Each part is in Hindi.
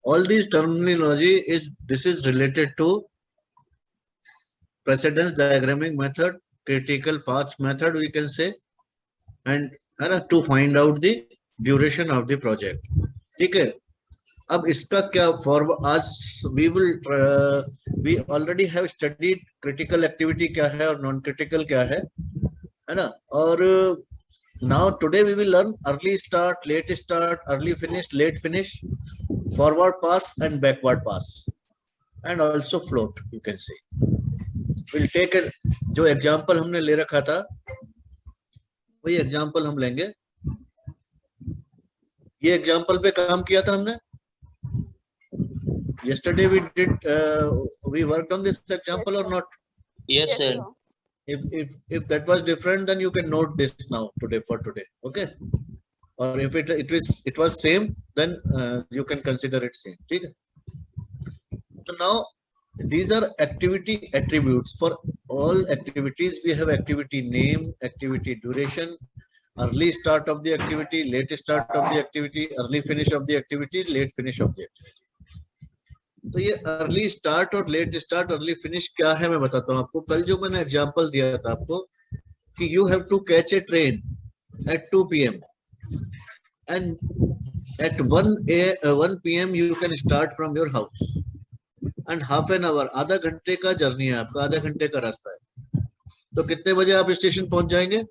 all these terminology this is related to precedence diagramming method, critical path method we can say, and to find out the duration of the project. ठीक है, अब इसका क्या फॉरवर्ड आज we already have studied critical activity क्या है और नॉन क्रिटिकल क्या है ना, और now today we will learn early start, late start, early finish, late finish, forward pass and backward pass and also float you can say. Will take जो एग्जांपल हमने ले रखा था वही एग्जांपल हम लेंगे। ये एग्जांपल पे काम किया था हमने yesterday, we worked on this example or not? Yes, sir. If that was different, then you can note this now for today, okay? Or if it was same, then you can consider it same. Okay? So now these are activity attributes. For all activities we have activity name, activity duration, early start of the activity, late start of the activity, early finish of the activity, late finish of the activity. तो ये अर्ली स्टार्ट और लेट स्टार्ट, अर्ली फिनिश क्या है मैं बताता हूँ आपको। कल जो मैंने एग्जांपल दिया था आपको कि you have to catch a train at 2 PM and at 1 PM you can start from your house and half an hour, आधा घंटे का जर्नी है आपका, आधा घंटे का रास्ता है। तो कितने बजे आप स्टेशन पहुंच जाएंगे?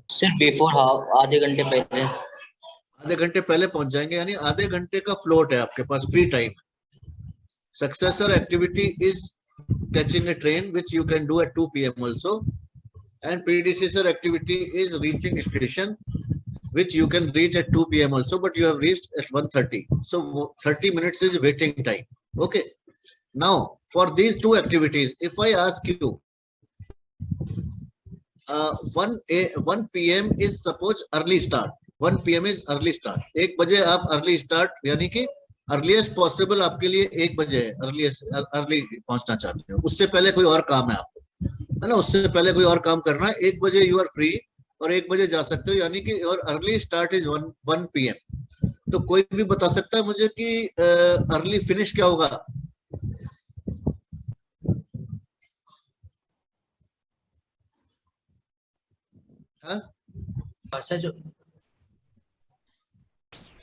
सर बिफोर आधे घंटे पहले, आधे घंटे पहले पहुंच जाएंगे, यानी आधे घंटे का फ्लोट है आपके पास, free time. Successor activity is catching a train, which you can do at 2 PM also, and predecessor activity is reaching station, which you can reach at 2 PM also, but you have reached at 1:30. So 30 minutes is waiting time. Okay. Now for these two activities, if I ask you, 1 PM is suppose early start. 1 PM is early start. 1 बजे आप early start यानी कि अर्लीस्ट पॉसिबल आपके लिए 1 बजे है, अर्ली पहुंचना चाहते हो, उससे पहले कोई और काम है आपको, है ना, उससे पहले कोई और काम करना है, 1 बजे यू आर फ्री और 1 बजे जा सकते हो, यानी कि और अर्ली स्टार्ट इज 1 PM। तो कोई भी बता सकता है मुझे कि अर्ली फिनिश क्या होगा?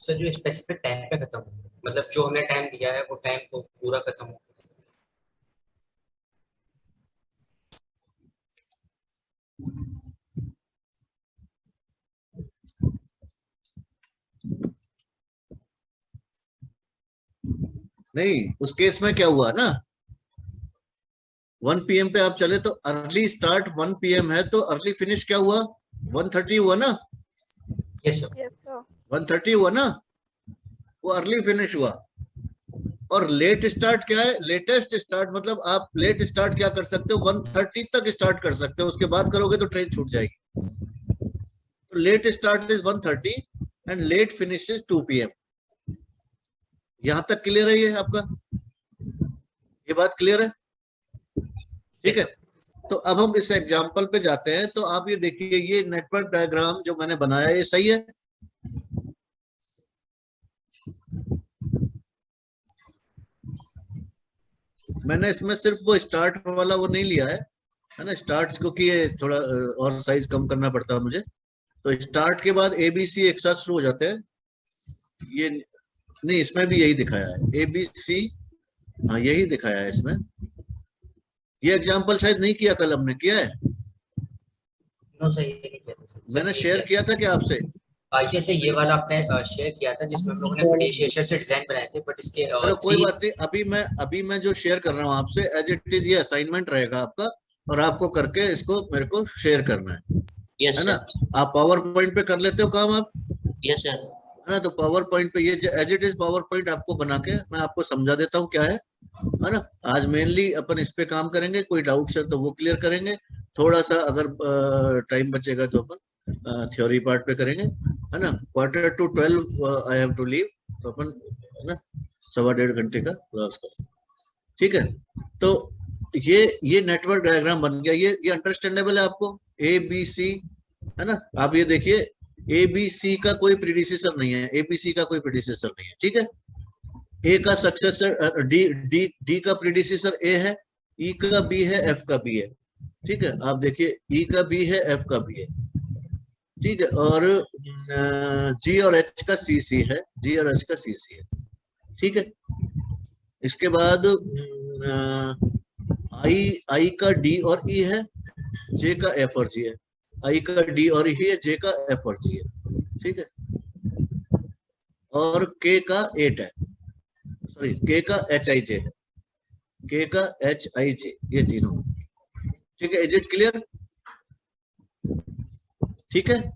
सर जो स्पेसिफिक टाइम पे खत्म हो, मतलब जो हमने टाइम दिया है वो टाइम को पूरा खत्म हो। नहीं, उस केस में क्या हुआ ना, 1 PM पे आप चले तो अर्ली स्टार्ट 1 PM है, तो अर्ली फिनिश क्या हुआ? 1:30 हुआ ना? यस सर, 1:30 हुआ ना, वो अर्ली फिनिश हुआ। और लेट स्टार्ट क्या है? लेटेस्ट स्टार्ट, मतलब आप लेट स्टार्ट क्या कर सकते हो? 1:30 तक स्टार्ट कर सकते हो, उसके बाद करोगे तो ट्रेन छूट जाएगी। तो late start is 1:30 and let finish is 2 PM। यहां तक क्लियर है ये आपका? ये बात क्लियर है? ठीक है। तो अब हम इस एग्जाम्पल पे जाते हैं। तो आप ये देखिए, ये नेटवर्क डायग्राम जो मैंने बनाया ये सही है? मैंने इसमें सिर्फ वो स्टार्ट वाला वो नहीं लिया है ना, स्टार्ट क्योंकि ये थोड़ा और साइज कम करना पड़ता है मुझे। तो स्टार्ट के बाद ABC एक साथ शुरू हो जाते हैं। ये नहीं, इसमें भी यही दिखाया है ABC, हाँ यही दिखाया है इसमें। ये एग्जांपल शायद नहीं किया, कल हमने किया है। नो सर, ये नहीं किया था। मैंने शेयर किया था क्या आपसे? जैसे ये वाला आपने शेयर किया था जिसमें हम लोगों ने प्रीडिसेसर से डिजाइन बनाए थे, बट इसके चलो कोई बात नहीं, अभी मैं जो शेयर कर रहा हूँ आपसे एज इट इज, ये असाइनमेंट रहेगा आपका और आपको करके इसको मेरे को शेयर करना है। यस है ना? आप पावर पॉइंट पे कर लेते हो काम आप? Yes sir. है ना? तो पावर पॉइंट पे ये as it is power point आपको बना के मैं आपको समझा देता हूँ क्या है ना। आज मेनली अपन इस पे काम करेंगे, कोई डाउट्स है तो वो क्लियर करेंगे, थोड़ा सा अगर टाइम बचेगा तो अपन थ्योरी पार्ट पे करेंगे, है ना। 11:45 आई हैव टू लीव, तो अपन है ना 1.25 घंटे का क्लास कर, ठीक है। तो ये नेटवर्क डायग्राम बन गया। ये अंडरस्टैंडेबल है आपको? ABC है ना। आप ये देखिए, ABC का कोई प्रीडिसेसर नहीं है, ABC का कोई प्रीडिसेसर नहीं है, ठीक है। ए का सक्सेसर डी डी डी का प्रीडिसेसर ए है, ई का बी है, एफ का बी है। ठीक है, आप देखिए ई का बी है, एफ का बी है। ठीक है, और जी और एच का सी सी है, जी और एच का सी सी है। ठीक है, इसके बाद आई का डी और ई है, जे का एफ और जी है। आई का डी और ई है, जे का एफ और जी है। ठीक है, और के का 8 है, सॉरी के का एच आई जे है, के का एच आई जे, ये तीनों। ठीक है, इज इट क्लियर? ठीक है,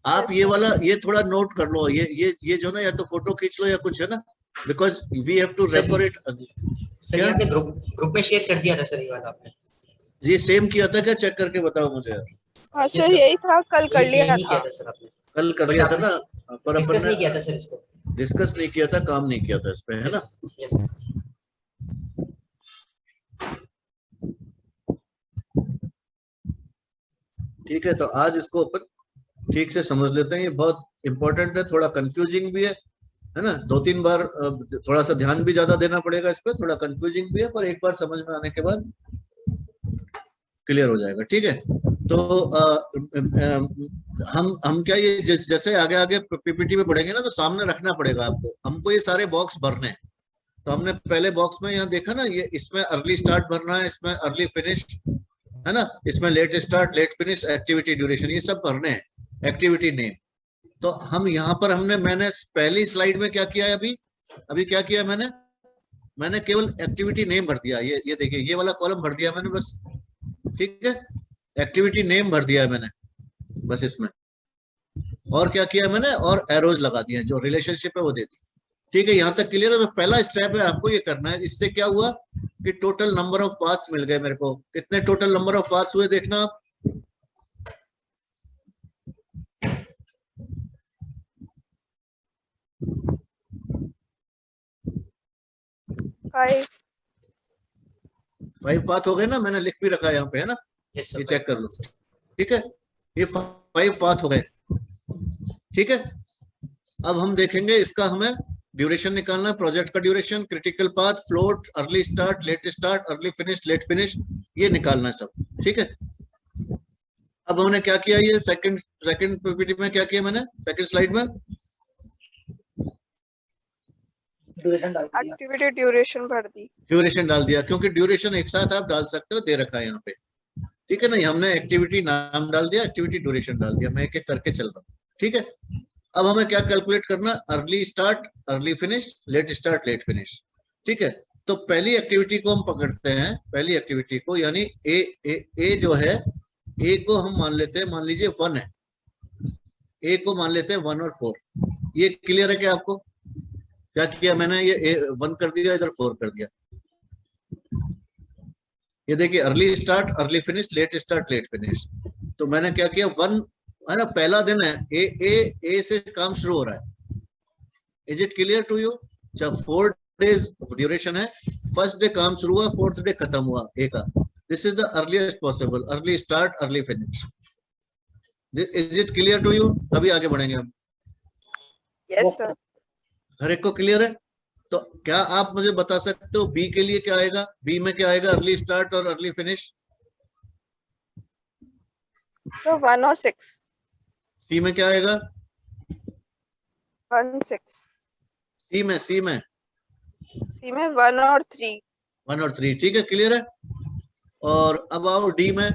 आप ये वाला ये थोड़ा नोट कर लो, ये जो ना, या तो फोटो खींच लो या कुछ है ना, because we have to refer it. Sir ये आपने ग्रुप में शेयर कर दिया था सर, ये वाला आपने? ये सेम किया था क्या? चेक करके बताओ मुझे यार। हाँ सर, यही था, कल कर लिया किया था। था सर आपने? कल कर लिया था ना, पर डिस्कस अपन नहीं किया था सर इसको। डिस्कस नहीं किया था, काम नहीं किया था इस पे, है ना। यस। ठीक है, तो आज इसको अपन ठीक से समझ लेते हैं। ये बहुत इंपॉर्टेंट है, थोड़ा कंफ्यूजिंग भी है ना। 2-3 बार थोड़ा सा ध्यान भी ज्यादा देना पड़ेगा इस पे, थोड़ा कंफ्यूजिंग भी है, पर एक बार समझ में आने के बाद क्लियर हो जाएगा। ठीक है, तो हम क्या, ये जैसे आगे आगे पीपीटी में पढ़ेंगे ना, तो सामने रखना पड़ेगा आपको, हमको ये सारे बॉक्स भरने हैं। तो हमने पहले बॉक्स में यहाँ देखा ना, ये इसमें अर्ली स्टार्ट भरना है, इसमें अर्ली फिनिश है ना, इसमें late start, late finish, activity duration, ये सब भरने हैं, एक्टिविटी नेम। तो हम यहाँ पर मैंने पहली स्लाइड में क्या किया है, अभी क्या किया मैंने केवल एक्टिविटी नेम भर दिया। ये देखिए, ये वाला कॉलम भर दिया मैंने बस। ठीक है, एक्टिविटी नेम भर दिया है मैंने बस इसमें। और क्या किया मैंने, और एरोज लगा दिए, जो रिलेशनशिप है वो दे दी। ठीक है, यहाँ तक क्लियर है? तो पहला स्टेप है, आपको ये करना है। इससे क्या हुआ कि टोटल नंबर ऑफ पाथ्स मिल गए मेरे को। कितने टोटल नंबर ऑफ पाथ्स हुए देखना आप। 5 पाथ हो गए ना, मैंने लिख भी रखा है यहाँ पे, है ना। यस ये सर। चेक कर लो। ठीक है, ये 5 पाथ हो गए। ठीक है, अब हम देखेंगे इसका, हमें ड्यूरेशन निकालना है, प्रोजेक्ट का duration, critical path, float, early start, late start, early finish, late finish, ये निकालना है सब। ठीक है, अब हमने क्या किया, ये सेकंड पीपीटी में क्या किया मैंने, सेकंड स्लाइड में एक्टिविटी ड्यूरेशन भर दी, ड्यूरेशन डाल दिया, क्योंकि ड्यूरेशन एक साथ आप डाल सकते हो, दे रखा है यहाँ पे। ठीक है ना, हमने एक्टिविटी नाम डाल दिया, एक्टिविटी ड्यूरेशन डाल दिया, मैं एक एक करके चल रहा हूँ। ठीक है, अब हमें क्या कैलकुलेट करना, early start, early finish, late start, late finish. ठीक है, तो पहली एक्टिविटी को हम पकड़ते हैं, पहली एक्टिविटी को, यानी ए जो है, ए को हम मान लेते हैं, मान लीजिए 1 है, ए को मान लेते हैं 1 और 4। ये क्लियर है क्या आपको? क्या किया मैंने, ये 1 कर दिया, इधर 4 कर दिया। ये देखिए, early start, early finish, late start, late finish. तो मैंने क्या किया, 1 है ना, पहला दिन है, ए से काम शुरू हो रहा है। Is it clear to you? जब 4 डेज ड्यूरेशन है, फर्स्ट डे काम शुरू हुआ, 4th डे खत्म हुआ ए का। This is the earliest possible, early start, early finish. Is it clear to you? अभी आगे बढ़ेंगे हम। Yes sir. हर एक को क्लियर है? तो क्या आप मुझे बता सकते हो बी के लिए क्या आएगा? बी में क्या आएगा, अर्ली स्टार्ट और अर्ली फिनिश? सर 1 और 6। सी में क्या आएगा? 1 6। सी में 1 और 3। 1 और 3। ठीक है, क्लियर है? और अब आओ डी में।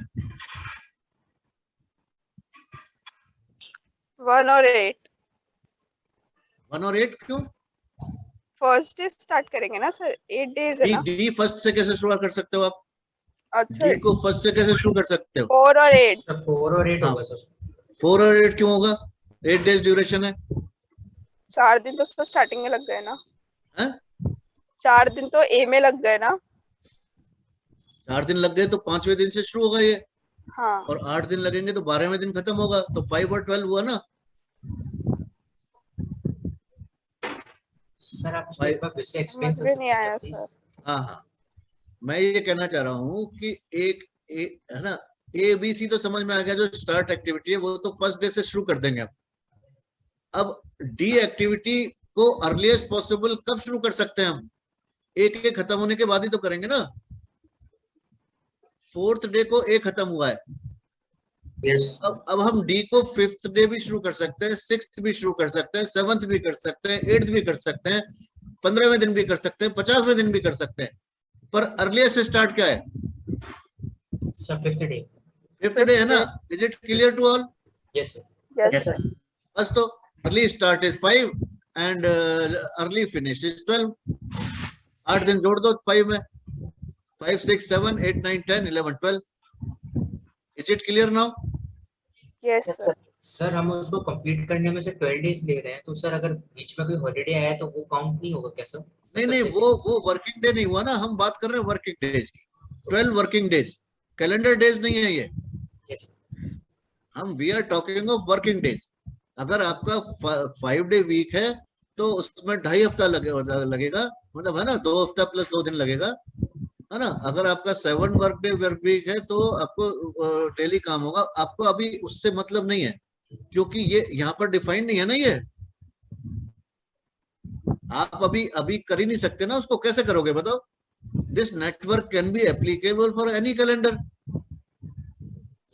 1 और 8। 1 और 8 क्यों? फर्स्ट डे स्टार्ट करेंगे ना सर, 8 डेज है ना। डी फर्स्ट से कैसे शुरू कर सकते हो आप? अच्छा, डी को फर्स्ट से कैसे शुरू कर सकते हो? 4 और 8। 4 और 8 होगा सर। 4 और 8 क्यों होगा? 8 डेज ड्यूरेशन है। 4 दिन तो उसमें स्टार्टिंग में लग गए ना। हैं? 4 दिन तो ए में लग गए ना। 4 दिन लग गए तो 5वें दिन से शुरू होगा ये। हाँ, और 8 दिन लगेंगे तो 12वें दिन खत्म होगा, तो 5 और 12 हुआ ना। सर आप इसको एक बार फिर से एक्सप्लेन समझ कर में सकते नहीं आया हैं प्लीज? सर। हाँ, मैं ये कहना चाह रहा हूँ कि एक है ना, ए बी सी तो समझ में आ गया, जो स्टार्ट एक्टिविटी है वो तो फर्स्ट डे से शुरू कर देंगे अब डी एक्टिविटी को अर्लीस्ट पॉसिबल कब शुरू कर सकते हैं हम? एक एक खत्म होने के बाद ही तो करेंगे ना। फोर्थ डे को एक खत्म हुआ है, यस अब हम डी को फिफ्थ डे भी शुरू कर सकते हैं, सिक्स्थ भी शुरू कर सकते हैं, सेवंथ भी कर सकते हैं, एट्थ भी कर सकते हैं, 15वें दिन भी कर सकते हैं, 50वें दिन भी कर सकते हैं। पर अर्लीस्ट स्टार्ट क्या है? Sir fifth day. Fifth day है ना? Is it clear to all? Yes sir. Yes, yes sir. बस तो early start is 5 and early finish is 12। 8 दिन जोड़ दो 5 में, 5 6 7 8 9 10 11 12। Is it clear now? Yes, sir. Sir हम उसको कंप्लीट करने में से 12 डेज ले रहे हैं, तो सर अगर बीच में कोई हॉलीडे आया तो वो काउंट नहीं होगा क्या सर? नहीं नहीं, वो वर्किंग डे नहीं हुआ ना, हम बात कर रहे हैं वर्किंग डेज की। 12 वर्किंग डेज, कैलेंडर डेज नहीं है ये। यस हम we are talking of working days. अगर आपका 5 डे वीक है तो उसमें 2.5 हफ्ता लगेगा, मतलब है ना, 2 हफ्ता प्लस 2 दिन लगेगा, है ना। अगर आपका 7 वर्क डे वर्क वीक है तो आपको डेली काम होगा। आपको अभी उससे मतलब नहीं है, क्योंकि ये यहाँ पर डिफाइन नहीं है ना। ये आप अभी अभी कर ही नहीं सकते ना, उसको कैसे करोगे बताओ? This network can be applicable for any calendar.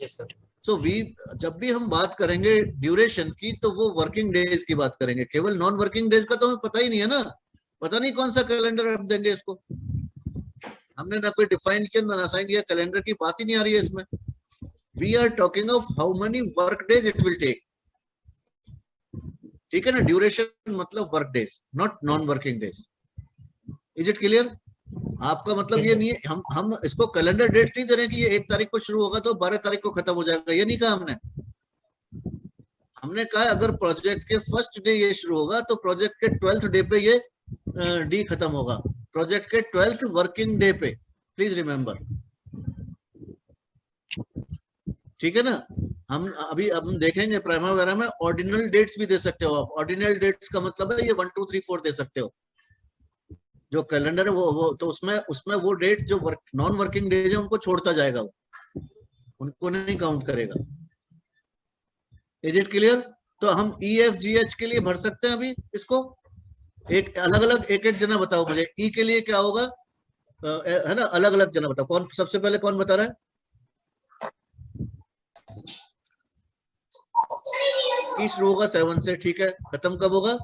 Yes sir. So we, जब भी हम बात करेंगे ड्यूरेशन की तो वो वर्किंग डेज की बात करेंगे। केवल नॉन वर्किंग डेज का तो हमें पता ही नहीं है ना, पता नहीं कौन सा कैलेंडर आप देंगे इसको। हमने ना कोई डिफाइन किया ना असाइन किया, कैलेंडर की बात ही नहीं आ रही है इसमें। We are talking of how many work days it will take, ठीक है ना। ड्यूरेशन मतलब work days, not non working days. Is it clear? आपका मतलब Yes, ये sir. नहीं है, हम इसको कैलेंडर डेट्स नहीं दे रहे कि ये 1 तारीख को शुरू होगा तो 12 तारीख को खत्म हो जाएगा, ये नहीं कहा हमने। हमने कहा अगर प्रोजेक्ट के फर्स्ट डे ये शुरू होगा तो प्रोजेक्ट के 12th डे पे ये डी खत्म होगा, प्रोजेक्ट के 12th वर्किंग डे पे, प्लीज रिमेंबर, ठीक है ना। हम अभी अब हम देखेंगे प्राइमवेरा में ऑर्डिनल डेट्स भी दे सकते हो आप। ऑर्डिनल डेट्स का मतलब है ये 1 2 3 4 दे सकते हो। जो कैलेंडर है वो तो उसमें उसमें वो डेट जो नॉन वर्किंग डेज है उनको छोड़ता जाएगा, वो उनको नहीं काउंट करेगा। Is it clear? तो हम EFGH के लिए भर सकते हैं अभी इसको, एक अलग अलग एक एक जना बताओ मुझे। ई के लिए क्या होगा, है ना, अलग अलग जना बताओ। कौन सबसे पहले कौन बता रहा है? ई शुरू होगा 7 से, ठीक है, खत्म कब होगा?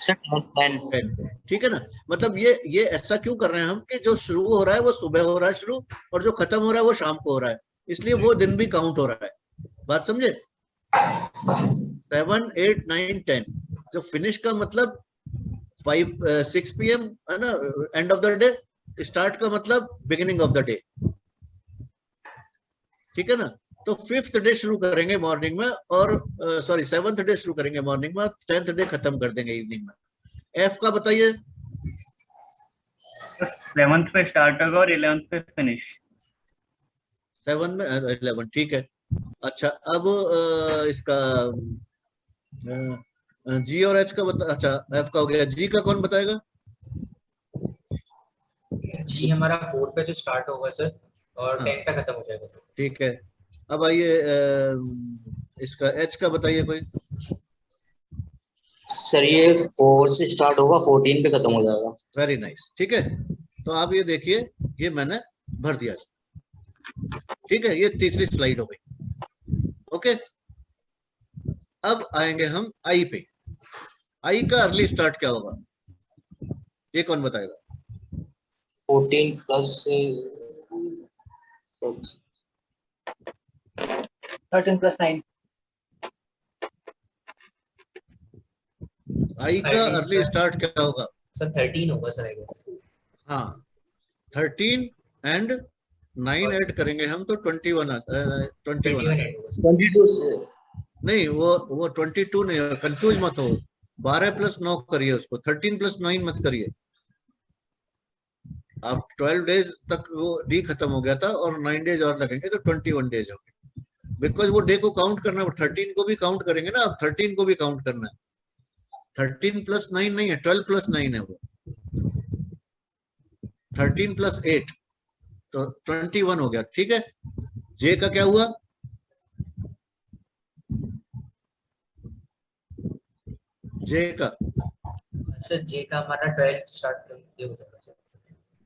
सर 10 10। ठीक है ना। मतलब ये ऐसा क्यों कर रहे हैं हम कि जो शुरू हो रहा है वो सुबह हो रहा है शुरू, और जो खत्म हो रहा है वो शाम को हो रहा है, इसलिए वो दिन भी काउंट हो रहा है। बात समझे? 7 8 9 10। जो फिनिश का मतलब 6 PM है ना, end of the day. Start का मतलब बिगिनिंग ऑफ द डे, ठीक है ना। तो 5th डे शुरू करेंगे मॉर्निंग में, और सॉरी 7th डे शुरू करेंगे मॉर्निंग में, 10th डे खत्म कर देंगे इवनिंग में। एफ का बताइए। 7th पे स्टार्ट होगा और 11th पे फिनिश। 7 में 11, ठीक है। अच्छा, अब इसका जी और एच का बता, अच्छा एफ का हो गया, जी का कौन बताएगा? जी हमारा 4 पे तो स्टार्ट होगा सर, और हाँ। 10 पे खत्म हो जाएगा सर। ठीक है। अब आइए इसका एच का बताइए कोई। सर ये 4 से स्टार्ट होगा, 14 पे खत्म हो जाएगा। वेरी नाइस, ठीक है। तो आप ये देखिए, ये मैंने भर दिया, ठीक है। ये तीसरी स्लाइड हो गई, ओके। अब आएंगे हम आई पे। आई का अर्ली स्टार्ट क्या होगा, ये कौन बताएगा? 14 प्लस 13 + 9। आई का अर्ली स्टार्ट क्या होगा? सर 13 होगा सर आई गेस। हाँ, 13 एंड 9 ऐड करेंगे हम तो 21 21 एंड होगा सर। 22 से नहीं, वो 22 नहीं, कंफ्यूज मत हो। 12 + 9 करिए उसको, 13 + 9 मत करिए। आप 12 डेज तक वो डी खत्म हो गया था, और 9 डेज और लगेंगे तो 21 डेज हो गए। बिकॉज वो डे को काउंट करना, 13 को भी काउंट करेंगे ना, अब 13 को भी काउंट करना है। 13 + 9 नहीं है, 12 + 9 है वो। 13 + 8 तो 21 हो गया, ठीक है। जे का क्या हुआ? जे का सर जे का हमारा 12 स्टार्ट ये हो जाएगा सर।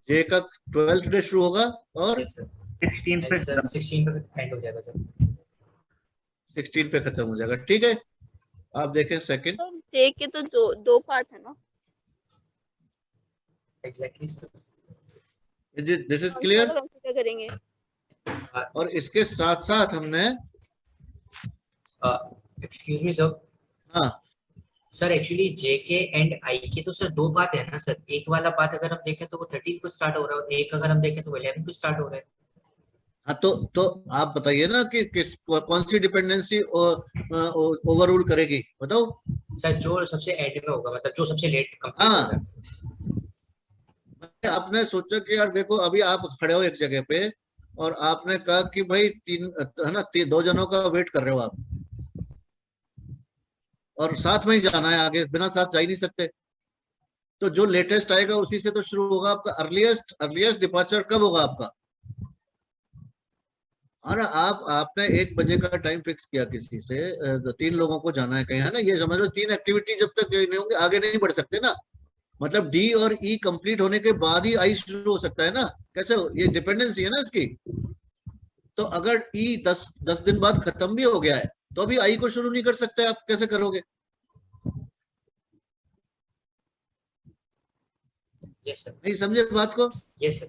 जे का 12th डे शुरू होगा और यस सर 16 पे सर 16 पे एंड हो जाएगा सर। 16 पे खत्म हो जाएगा। ठीक है, आप देखें सेकंड। तो जे के तो दो पार्ट है ना? Exactly sir. दिस इज कौन सा क्लियर। वाला कंसीडर करेंगे? और इसके साथ साथ हमने एक्सक्यूज मी सर। हाँ सर एक्चुअली जे के एंड आई के तो सर दो पार्ट है ना सर। एक वाला पार्ट अगर हम देखें तो वो 13 को स्टार्ट हो रहा है और एक अगर हम देखें तो वो 11 को स्टार्ट हो रहा है। हाँ, तो आप बताइए ना कि कौन सी डिपेंडेंसी ओवररूल करेगी, बताओ। सर जो सबसे एंड में होगा, मतलब जो सबसे लेट कंप्लीट हाँ, होगा। आपने सोचा कि यार देखो अभी आप खड़े हो एक जगह पे और आपने कहा कि भाई तीन है ना, दो जनों का वेट कर रहे हो आप और साथ में ही जाना है, आगे बिना साथ जा ही नहीं सकते। तो जो लेटेस्ट आएगा उसी से तो शुरू होगा आपका। अर्लीस्ट डिपार्चर कब होगा आपका? और आपने 1 बजे का टाइम फिक्स किया किसी से, तो 3 लोगों को जाना है कहीं, है ना, ये समझ लो 3 एक्टिविटी जब तक नहीं होंगे आगे नहीं बढ़ सकते ना। मतलब डी और ई कंप्लीट होने के बाद ही आई शुरू हो सकता है ना। कैसे ये डिपेंडेंसी है ना इसकी। तो अगर ई 10 दिन बाद खत्म भी हो गया है तो अभी आई को शुरू नहीं कर सकते, आप कैसे करोगे? Yes sir. नहीं समझे बात को यस सर।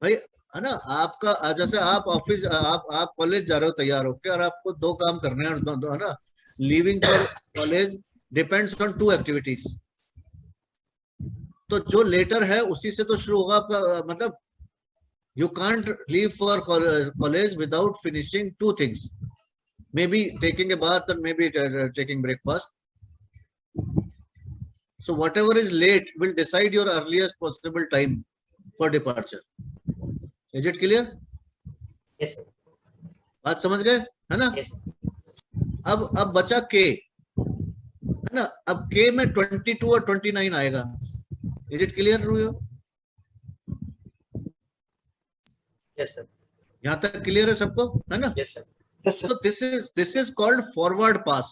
भाई, है ना। आपका जैसे आप ऑफिस, आप कॉलेज जा रहे हो तैयार होके और आपको 2 काम करने हैं और दो है ना, leaving for college depends on 2 activities. तो जो लेटर है उसी से तो शुरू होगा आपका। मतलब you can't leave for college without finishing 2 things, maybe taking a bath and maybe taking breakfast. So whatever is late will decide your earliest possible time for departure. Is it clear? Yes sir. बात समझ गए, है ना। Yes sir. अब बचा के, है ना। अब के में 22 और 29 आएगा। इज इट क्लियर रूयो? Yes sir. यहाँ तक क्लियर है सबको, है ना। Yes sir. Yes, sir. So this is called forward pass.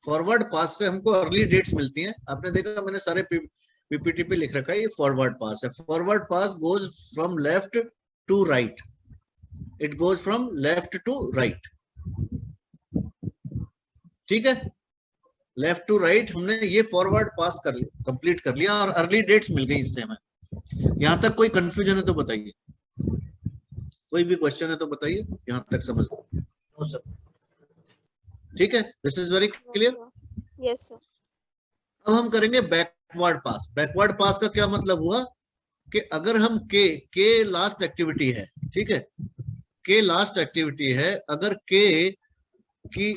Forward pass से हमको अर्ली डेट्स मिलती हैं। आपने देखा मैंने सारे पीपीटी पे लिख रखा है, ये फॉरवर्ड पास है। Forward pass goes from left to right, it goes from left to right. ठीक है, लेफ्ट टू राइट हमने ये फॉरवर्ड पास कर लिया, कंप्लीट कर लिया और अर्ली डेट्स मिल गई इससे हमें। यहां तक कोई कंफ्यूजन है तो बताइए, कोई भी क्वेश्चन है तो बताइए, यहां तक समझ लो। No sir. ठीक है, this is very clear. Yes sir. अब हम करेंगे बैकवर्ड पास। बैकवर्ड पास का क्या मतलब हुआ कि अगर हम के लास्ट एक्टिविटी है, ठीक है, के लास्ट एक्टिविटी है, अगर के की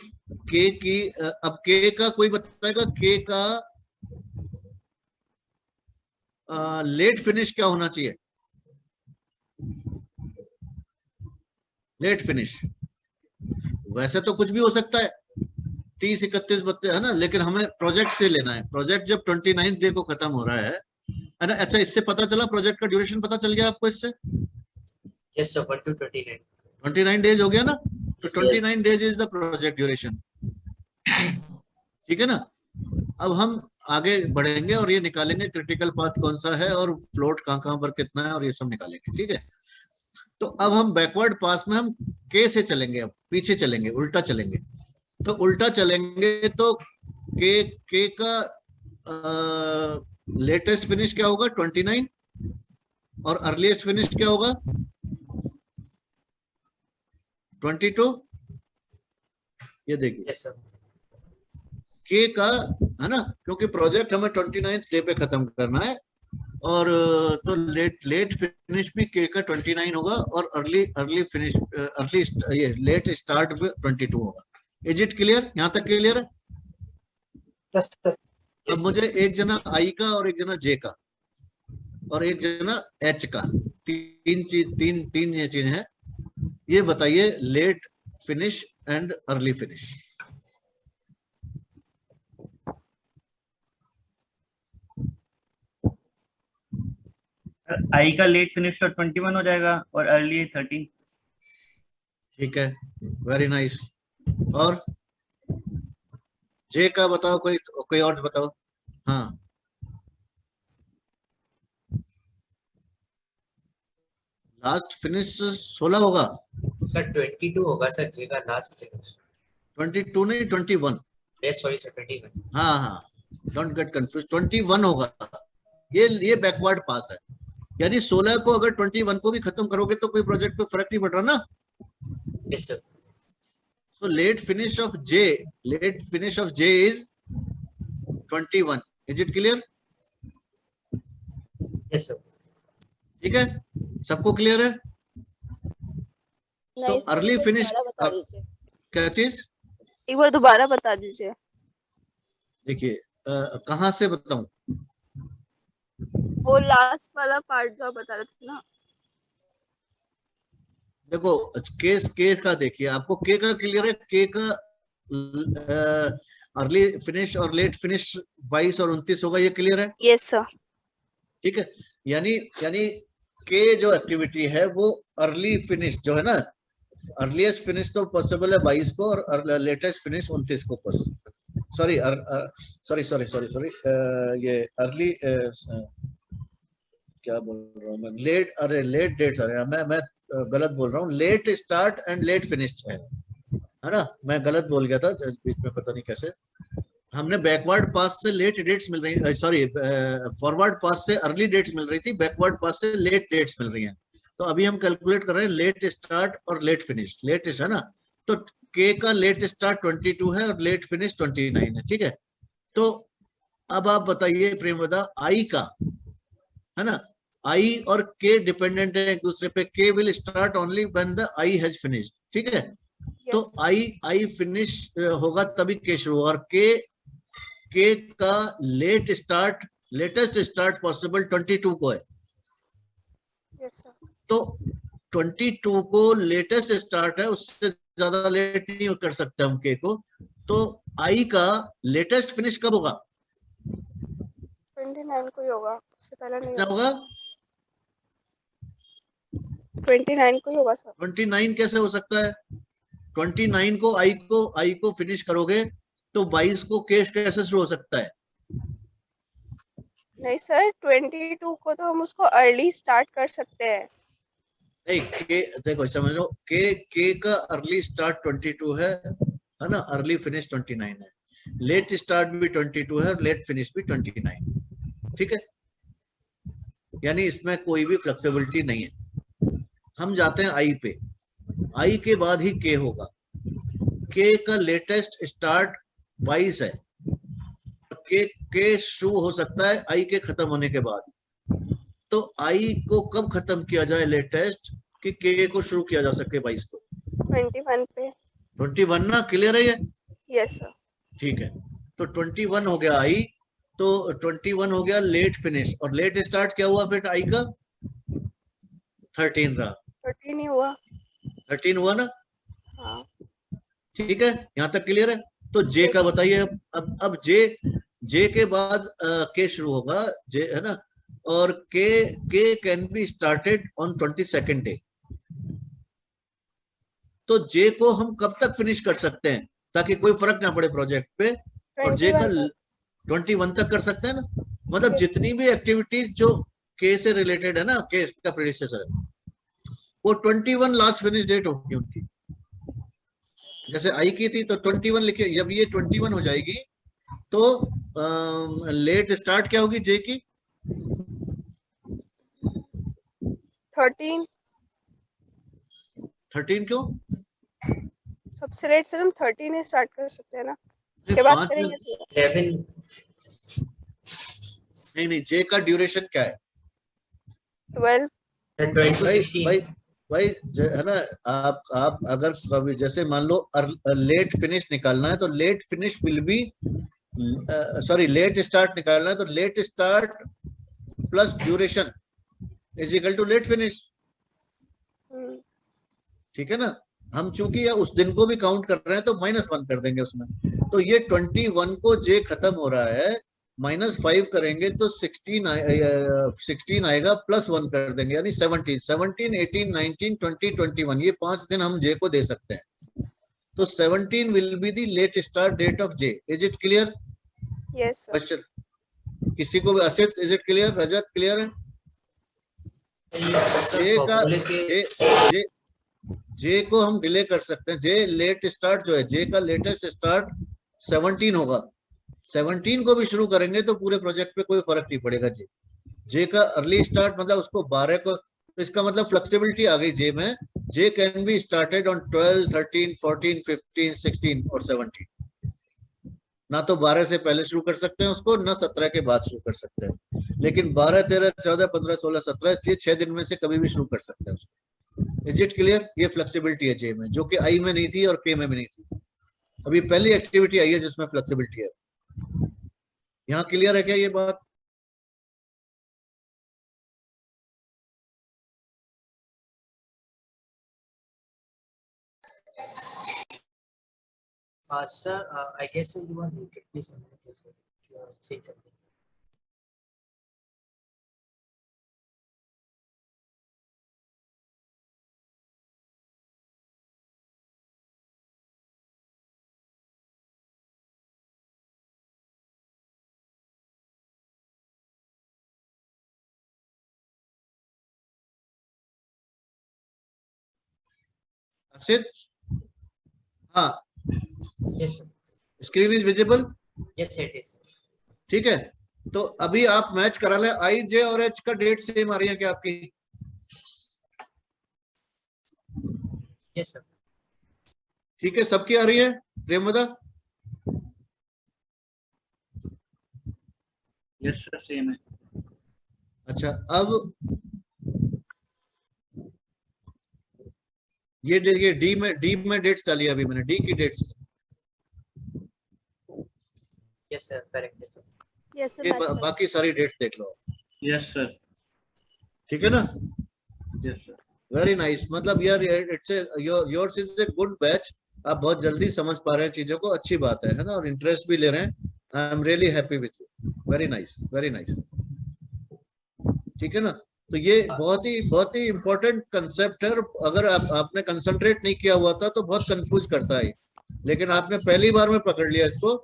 अब के का कोई बताएगा के का लेट फिनिश क्या होना चाहिए? लेट फिनिश वैसे तो कुछ भी हो सकता है, 30, 31, 32, है ना, लेकिन हमें प्रोजेक्ट से लेना है। प्रोजेक्ट जब 29 डे को खत्म हो रहा है ना। अच्छा, इससे पता चला, प्रोजेक्ट का ड्यूरेशन पता चल गया आपको इससे? Yes sir 1 to 29। 29 डेज हो गया ना। तो Yes, 29 days is the project duration. ठीक है ना। अब हम आगे बढ़ेंगे और ये निकालेंगे क्रिटिकल पाथ कौन सा है और फ्लोट कहां पर कितना है और ये सब निकालेंगे। ठीक है, तो अब हम बैकवर्ड पास में हम के से चलेंगे, अब पीछे चलेंगे, उल्टा चलेंगे। तो उल्टा चलेंगे तो के का लेटेस्ट फिनिश क्या होगा? 29। और अर्लीस्ट फिनिश क्या होगा? 22। ये देखिए यस सर। के का, है ना, क्योंकि प्रोजेक्ट हमें 29 डे पे खत्म करना है और तो लेट फिनिश भी के का 29 होगा और अर्ली फिनिश ये लेट स्टार्ट भी 22 होगा। Is it clear? यहाँ तक क्लियर है? Yes, sir. अब मुझे एक जना आई का और एक जना जे का और एक जना एच का, तीन ये चीज है। ये बताइए late finish and early finish. I का लेट फिनिश तो 21 हो जाएगा और अर्ली 13। ठीक है, वेरी नाइस। और जे का बताओ, कोई कोई और बताओ। हाँ, लास्ट फिनिश 16 होगा। सर 22 होगा सर जे का लास्ट फिनिश। 22 नहीं, 21। Yes sorry sir 21। हाँ हाँ, डोंट गेट कंफ्यूज, 21 होगा। ये बैकवर्ड पास है, यानी 16 को अगर 21 को भी खत्म करोगे तो कोई प्रोजेक्ट पे फर्क नहीं पड़ रहा ना। Yes sir. So late finish of J is 21. Is it clear? Yes sir. ठीक है, सबको क्लियर है? तो नहीं सर, अर्ली एक बार फिनिश दोबारा बता दीजिए, क्या चीज? एक बार दोबारा बता दीजिए। देखिए, कहाँ से बताऊं? वो लास्ट वाला पार्ट जो आप बता रहे थे ना। देखो, केस के का देखिए, आपको के का क्लियर है? के का अर्ली फिनिश और लेट फिनिश 22 और 29 होगा, ये क्लियर है? Yes sir. ठीक है, यानी के जो एक्टिविटी है वो अर्ली फिनिश जो है ना, अर्लीस्ट फिनिश तो पॉसिबल है 22 को और लेटेस्ट फिनिश 29 को सॉरी ये अर्ली क्या बोल रहा हूँ मैं, लेट डेट्स, अरे मैं गलत बोल रहा हूँ। Let start and let finish है ना, मैं गलत बोल गया था बीच में, पता नहीं कैसे। हमने बैकवर्ड पास से लेट डेट्स मिल रही, सॉरी फॉरवर्ड पास से अर्ली डेट्स मिल रही थी, बैकवर्ड पास से लेट डेट्स मिल रही हैं। तो अभी हम कैलकुलेट कर रहे हैं लेट स्टार्ट और लेट फिनिश। लेटेस्ट है ना, तो के का लेट स्टार्ट 22 है और लेट फिनिश 29 है। ठीक है, तो अब आप बताइए प्रेमवदा, आई का है ना, आई और के डिपेंडेंट है एक दूसरे पे। के will start only when the I has finished. ठीक है, तो आई फिनिश होगा तभी के शुरू, और के का लेटेस्ट स्टार्ट पॉसिबल 22 को है। Yes sir. तो 22 को लेटेस्ट स्टार्ट है, उससे ज्यादा लेट नहीं कर सकते हम के को। तो आई का लेटेस्ट फिनिश कब होगा? 29 को ही होगा, उससे पहले नहीं क्या होगा? 29 को ही होगा सर। 29 कैसे हो सकता है? 29 को आई को फिनिश करोगे तो 22 को केस कैसे शुरू हो सकता है? नहीं सर, 22 को तो हम उसको अर्ली स्टार्ट कर सकते हैं। नहीं, के देखो समझो, के का अर्ली स्टार्ट 22 है ना, अर्ली फिनिश 29 है, लेट स्टार्ट भी 22 है और लेट फिनिश भी 29। ठीक है, यानी इसमें कोई भी फ्लेक्सिबिलिटी नहीं है। हम जाते हैं आई पे, आई के बाद ही के होगा। के का लेटेस्ट स्टार्ट 22 है, के शुरू हो सकता है आई के खत्म होने के बाद। तो आई को कब खत्म किया जाए लेटेस्ट, कि के को शुरू किया जा सके 22 को? 21 पे। 21 ना, क्लियर है ये? Yes sir. ठीक है, तो 21 हो गया आई, तो 21 हो गया लेट फिनिश, और लेट स्टार्ट क्या हुआ फिर आई का? 13 रहा। 13 ही हुआ। 13 हुआ ना? हाँ। ठीक है, यहाँ तक क्लियर है? तो जे का बताइए। अब जे के बाद के शुरू होगा, जे है ना, और के can be started on 22nd day. तो जे को हम कब तक फिनिश कर सकते हैं ताकि कोई फर्क ना पड़े प्रोजेक्ट पे? और जे का 21 तक कर सकते हैं ना, मतलब जितनी भी एक्टिविटीज जो के से रिलेटेड है ना, के इसका प्रेडिसेसर है, वो 21 लास्ट फिनिश डेट होगी उनकी। जैसे आई की थी तो 21 लिखे, जब ये 21 हो जाएगी तो लेट स्टार्ट क्या होगी जे की? 13। 13 क्यों? सबसे लेट सर हम 13 स्टार्ट कर सकते हैं ना, नहीं, उसके बाद 5 करेंगे। 11। नहीं, जे का ड्यूरेशन क्या है? 12। भाई है ना, आप अगर कभी जैसे मान लो लेट फिनिश निकालना है तो late finish will be, sorry late start निकालना है तो late start plus duration is equal to late finish. ठीक है ना, हम चूंकि उस दिन को भी काउंट कर रहे हैं तो -1 कर देंगे उसमें। तो ये 21 को जे खत्म हो रहा है, -5 करेंगे तो 16 आएगा, +1 कर देंगे यानी 17, 18, 19, 20, 21, ये 5 दिन हम जे को दे सकते हैं। तो 17 will be the late start date of J. Is it clear? Yes, sir. Question किसी को भी, Asit is it clear? Rajat clear है? जे का जे जे को हम डिले कर सकते हैं. जे लेट स्टार्ट जो है, जे का लेटेस्ट स्टार्ट 17 होगा. 17 को भी शुरू करेंगे तो पूरे प्रोजेक्ट पे कोई फर्क नहीं पड़ेगा. जे का अर्ली स्टार्ट मतलब उसको 12 को, तो इसका मतलब फ्लेक्सिबिलिटी आ गई जे में. जे कैन बी स्टार्टेड ऑन 12, 13, 14, 15, 16 और 17. ना तो 12 से पहले शुरू कर सकते हैं उसको, ना 17 के बाद शुरू कर सकते हैं. लेकिन 12, 13, 14, 15, 16, 17 ये 6 दिन में से कभी भी शुरू कर सकते हैं उसको. Is it clear? ये फ्लेक्सिबिलिटी है जे में, जो कि आई में नहीं थी और के में भी नहीं थी. अभी पहली एक्टिविटी आई है जिसमें फ्लेक्सिबिलिटी है. यहाँ क्लियर है क्या ये बात? Sir, I guess you are muted. Please unmute yourself. You are saying something. Asit, हाँ, Yes, sir. Screen is visible? Yes, it is. ठीक है. तो अभी आप मैच करा ले. आई, जे और एच का डेट सेम आ रही है क्या आपकी? Yes, sir. ठीक है, सबकी आ रही है. प्रेमदा? यस सर सेम है. अच्छा, अब ये देखिए, डी में डेट्स डाली अभी मैंने. डी की dates Yes, sir. Correct. Yes, sir. Yes, sir. ये match करो. बाकी सारी डेट्स देख लो. Yes sir. ठीक है ना? Yes sir. Very nice. मतलब यार it's yours is a good batch. आप बहुत जल्दी समझ पा रहे हैं चीजों को. अच्छी बात है ना? और इंटरेस्ट भी ले रहे हैं. I am really happy with you. Very nice, very nice. ठीक है ना? तो ये बहुत ही इंपॉर्टेंट कंसेप्ट है. अगर आपने कंसंट्रेट नहीं किया हुआ था तो बहुत कंफ्यूज करता है, लेकिन आपने पहली बार में पकड़ लिया इसको.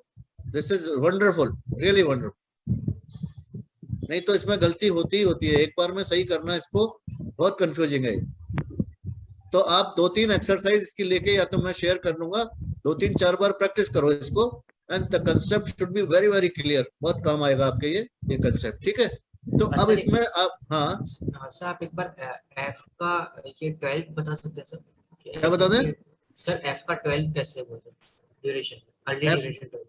This is wonderful, really wonderful. नहीं तो इसमें गलती होती है. एक बार में सही करना इसको बहुत कंफ्यूजिंग है. तो आप 2-3 एक्सरसाइज इसकी लेके, या तो मैं शेयर कर लूंगा, 2-3-4 बार प्रैक्टिस करो इसको. And the concept should be very very clear. बहुत काम आएगा आपके ये कंसेप्ट. ठीक है? तो अब इसमें आप, हाँ सर, आप एक बार एफ का ये 12 बता सकते हैं सर? क्या बता दें सर? एफ का 12 कैसे बोल सकते? Duration, early duration 12.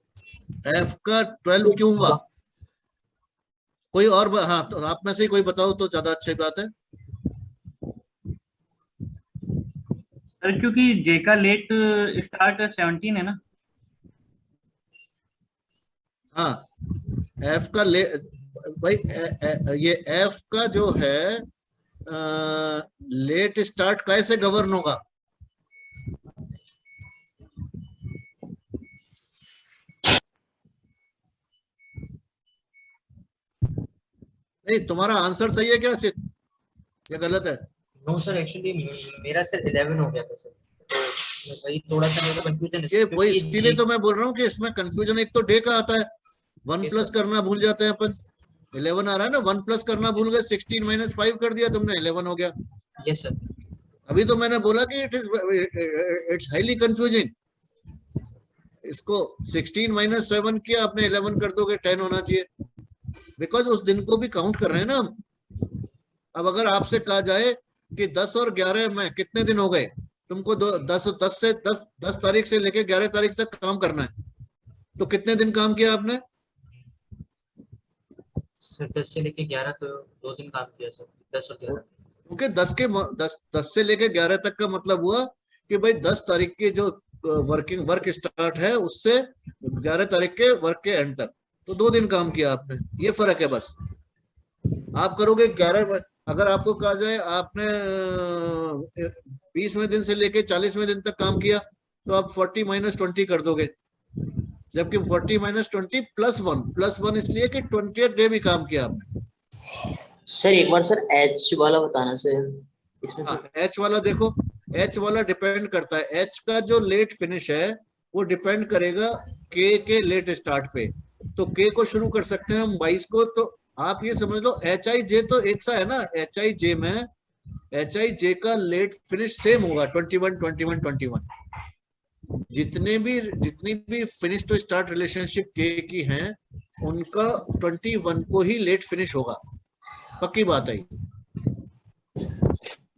एफ का 12 क्यों हुआ? कोई और हाँ, तो आप में से ही कोई बताओ तो ज्यादा अच्छी बात है. सर क्योंकि जे का लेट स्टार्ट 17 है ना. हाँ, एफ का भाई ये एफ का जो है लेट स्टार्ट कैसे गवर्न होगा? नहीं, तुम्हारा आंसर सही है क्या सिद्ध? ये गलत है? नो सर, एक्चुअली मेरा सर 11 हो गया था सर. तो वही थोड़ा सा मेरा कंफ्यूजन ये वही, इसीलिए तो मैं बोल रहा हूँ कि इसमें कंफ्यूजन एक तो डे का आता है. 1 प्लस करना भूल जाते हैं अपन. 11 आ रहा है ना, 1 प्लस करना भूल गए. 16 - 5 कर दिया तुमने, 11 हो गया. Yes sir. अभी तो मैंने बोला कि इट्स हाईली कंफ्यूजिंग. इसको 16 - 7 किया आपने, 11 कर दोगे, 10 होना चाहिए. बिकॉज उस दिन को भी काउंट कर रहे हैं ना हम. अब अगर आपसे कहा जाए कि 10 और 11 में कितने दिन हो गए, तुमको 10 तारीख से लेके 11 तारीख तक काम करना है, तो कितने दिन काम किया आपने? सर 10 से लेके 11 तो 2 दिन काम किया सर. 10 और 11. क्योंकि 10 से लेके 11 तक का मतलब हुआ कि भाई 10 तारीख की जो वर्क स्टार्ट है उससे 11 तारीख के वर्क के एंड तक, तो 2 दिन काम किया आपने. ये फर्क है बस. आप करोगे 11, अगर आपको कहा जाए आपने 20वें दिन से लेके 40वें दिन तक काम किया, तो आप 40 - 20 कर दोगे. जबकि 40 - 20 +1 इसलिए कि 20th डे भी काम किया आपने. सर एक बार सर एच वाला बताना सर इसमें. हाँ, एच वाला देखो. एच वाला डिपेंड करता है, एच का जो लेट फिनिश है वो डिपेंड करेगा के लेट स्टार्ट पे। तो के को शुरू कर सकते हैं हम 22 को, तो आप ये समझ लो एच आई जे तो एक सा है ना, एच आई जे में एच आई जे का लेट फिनिश सेम होगा 21 21 21। जितनी भी फिनिश टू स्टार्ट रिलेशनशिप के की हैं उनका 21 को ही लेट फिनिश होगा, पक्की बात है,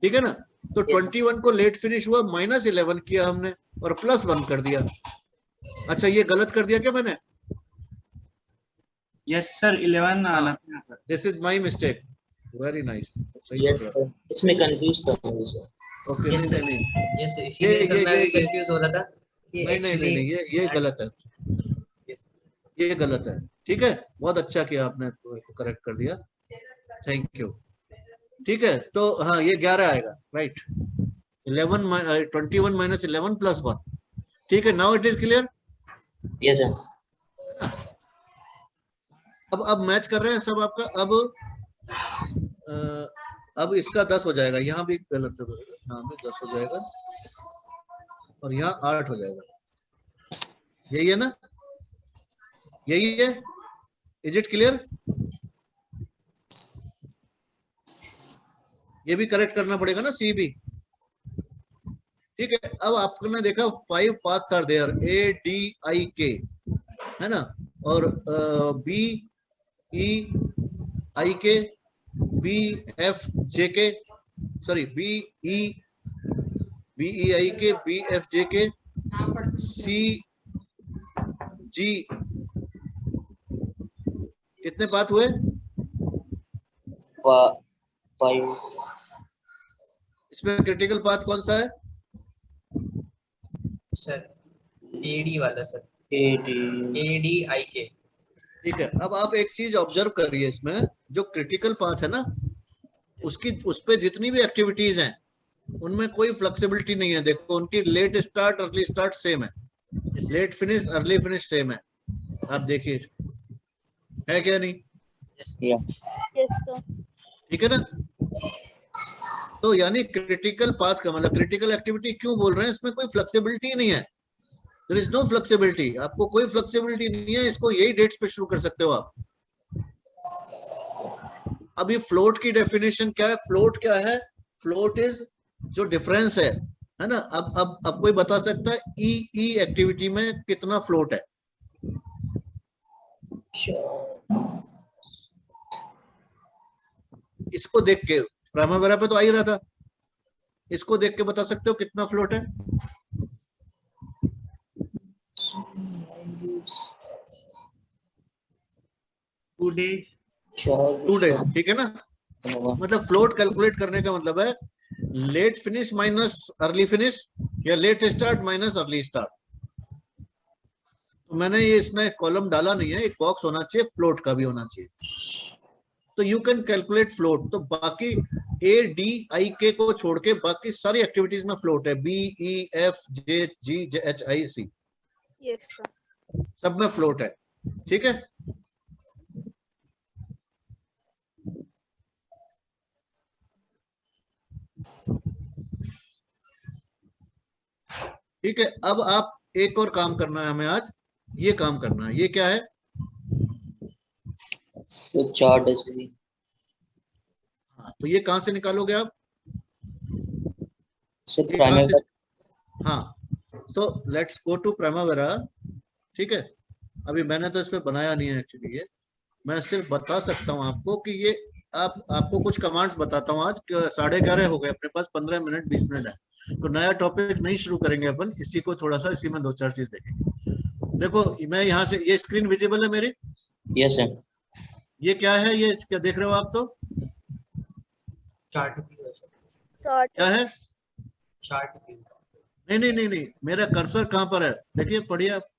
ठीक है ना। तो 21 को लेट फिनिश हुआ, -11 किया हमने और +1 कर दिया। अच्छा ये गलत कर दिया क्या मैंने? यस सर 11 आना था sir. This is my mistake, very nice, सही यस पकड़ा। इसमें कंफ्यूज था मुझे सर। ओके, यस नहीं सर, नहीं यस इसीलिए सर मैं कंफ्यूज हो रहा था कि नहीं नहीं नहीं, ये गलत है, यस ये गलत है, ठीक है। बहुत अच्छा किया आपने, करेक्ट कर दिया, थैंक यू। ठीक है, तो हाँ ये 11 आएगा, राइट। 21 - 11 +1, ठीक है। Now it is clear. Yes sir. अब मैच कर रहे हैं सब आपका। अब इसका 10 हो जाएगा, यहाँ भी गलत हो जाएगा, यहाँ भी 10 हो जाएगा और यहाँ 8 हो जाएगा। यही है ना, यही है, इज इट क्लियर? ये भी करेक्ट करना पड़ेगा ना, सी भी, ठीक है। अब आपने देखा 5 paths are there, A D I K, है ना, और बी ई आई के, बी एफ जे के, सॉरी बी ई आई के, बी एफ जे के, सी जी, कितने पाथ हुए? 5। इसमें क्रिटिकल पाथ कौन सा है? सर एडी वाला सर, 80 ADIK। ठीक है, अब आप एक चीज ऑब्जर्व करिए, इसमें जो क्रिटिकल पाथ है ना, उस पे जितनी भी एक्टिविटीज हैं उनमें कोई फ्लेक्सिबिलिटी नहीं है। देखो उनकी late start early start same है, late finish early finish same है, आप देखिए है क्या नहीं? या यस सर। ठीक है ना। तो यानी क्रिटिकल पाथ का मतलब क्रिटिकल एक्टिविटी क्यों बोल रहे हैं, इसमें कोई फ्लेक्सिबिलिटी नहीं है, देयर इज नो फ्लेक्सिबिलिटी, आपको कोई फ्लेक्सिबिलिटी नहीं है, इसको यही डेट्स पे शुरू कर सकते हो आप। अभी फ्लोट की डेफिनेशन क्या है? फ्लोट क्या है? फ्लोट इज जो डिफरेंस है ना। अब कोई बता सकता है ई एक्टिविटी में कितना फ्लोट है? इसको देख के प्राइमवेरा पे तो आ ही रहा था, इसको देख के बता सकते हो कितना फ्लोट है? 2 days। 2 डेज, ठीक है ना। मतलब फ्लोट कैलकुलेट करने का मतलब है late finish minus early finish या late start minus early start. तो मैंने ये इसमें कॉलम डाला नहीं है, एक बॉक्स होना चाहिए, फ्लोट का भी होना चाहिए, तो यू कैन कैलकुलेट फ्लोट। तो बाकी ए डी आई के को छोड़ के बाकी सारी एक्टिविटीज में फ्लोट है, B E F J G H I C, yes sir. सब में फ्लोट है, ठीक है। ठीक है, अब आप एक और काम करना है हमें आज, ये काम करना है, ये क्या है? तो चार्ट है। हाँ, तो ये कहां से निकालोगे आप? सर ये कहां से? प्राइमरी। हाँ, तो लेट्स गो टू प्राइमवेरा, ठीक है। अभी मैंने तो इस पे बनाया नहीं है एक्चुअली, ये मैं सिर्फ बता सकता हूँ आपको कि ये आपको कुछ कमांड्स बताता हूँ आज। 11:30 हो गए, अपने पास 15 मिनट 20 मिनट है, तो नया टॉपिक नहीं शुरू करेंगे अपन, इसी को थोड़ा सा इसी में 2-4 चीज देखेंगे। देखो मैं यहाँ से, ये स्क्रीन विजिबल है मेरी? Yes sir. ये क्या है, ये क्या देख रहे हो आप? तो चार्ट व्यू है सर, चार्ट क्या है? Chart view. नहीं नहीं नहीं नहीं, मेरा कर्सर कहाँ पर है? देखिए पढ़िए आप।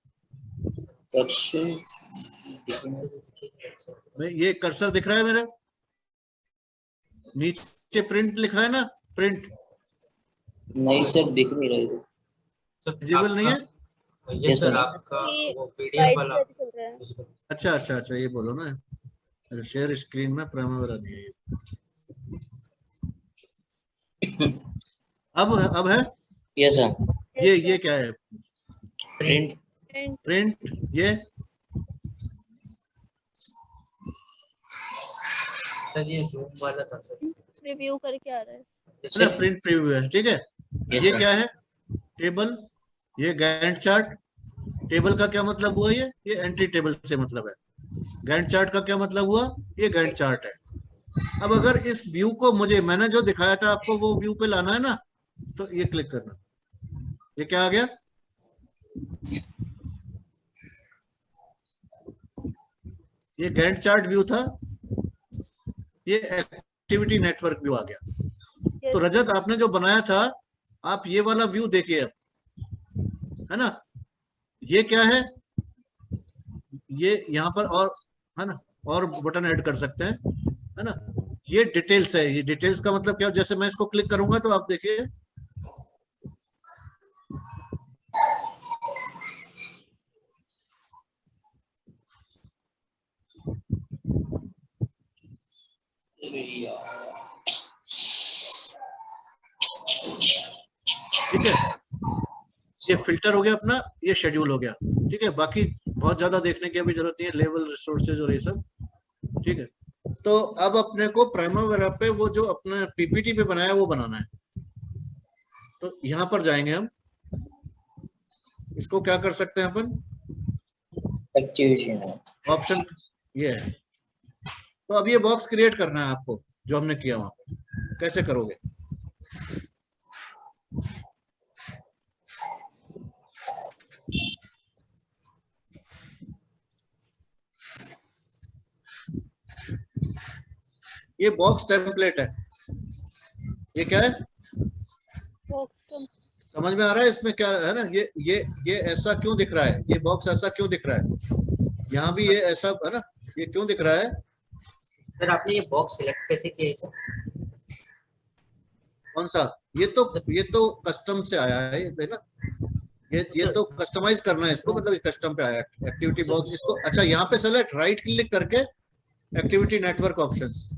ये कर्सर दिख रहा है मेरा? नीचे प्रिंट लिखा है ना, प्रिंट नहीं सर दिख नहीं रही। विजिबल नहीं है? यस सर, आपका वो पीडीएफ वाला चल रहा है। अच्छा अच्छा अच्छा, ये बोलो ना, शेयर स्क्रीन में प्राइमवेरा नहीं है ये। अब है यस सर। ये क्या है? प्रिंट। प्रिंट। ये सर ये जूम वाला था सर। रिव्यू करके आ रहा है। ना प्रिंट प्रीव्यू है, ठीक है। यस ये सर। क्या है? टेबल। ये गैंट चार्ट। टेबल का क्या मतलब हुआ? ये एंट्री टेबल से मतलब है। गैंट चार्ट का क्या मतलब हुआ? ये गैंट चार्ट है। अब अगर इस व्यू को मैंने जो दिखाया था आपको वो व्यू पे लाना है ना, तो ये क्लिक करना। ये क्या आ गया? ये गैंट चार्ट व्यू था, ये एक्टिविटी नेटवर्क व्यू आ गया। तो रजत, आपने जो बनाया था, आप ये वाला व्यू देखिए अब, है ना? ये क्या है? ये यहाँ पर और है ना, और बटन ऐड कर सकते हैं, है ना? ये डिटेल्स है। ये डिटेल्स का मतलब क्या? जैसे मैं इसको क्लिक करूंगा तो आप देखिए, ठीक है। ये फिल्टर हो गया अपना, ये शेड्यूल हो गया, ठीक है। बाकी बहुत ज्यादा देखने की अभी जरूरत नहीं है, लेवल, रिसोर्सेज और ये सब, ठीक है। तो अब अपने को प्राइमरीरा पे वो जो अपने पीपीटी पे बनाया वो बनाना है। तो यहाँ पर जाएंगे हम, इसको क्या कर सकते हैं अपन? एक्टिविटी ऑप्शन ये है। तो अब ये बॉक्स क्रिएट करना है आपको, जो हमने किया वहां पे। कैसे करोगे? ये बॉक्स टेम्पलेट है। ये क्या है? समझ में आ रहा है इसमें क्या है ना? ये ऐसा क्यों दिख रहा है? ये बॉक्स ऐसा क्यों दिख रहा है? यहाँ भी ये ऐसा है ना, ये क्यों दिख रहा है? सर आपने ये बॉक्स सिलेक्ट कैसे किया है सर? कौन सा? ये तो कस्टम से आया है, ये ना। ये तो कस्टमाइज करना है इसको, मतलब ये कस्टम पे आया है एक्टिविटी बॉक्स। इसको अच्छा यहाँ पे सेलेक्ट, राइट क्लिक करके एक्टिविटी नेटवर्क ऑप्शंस।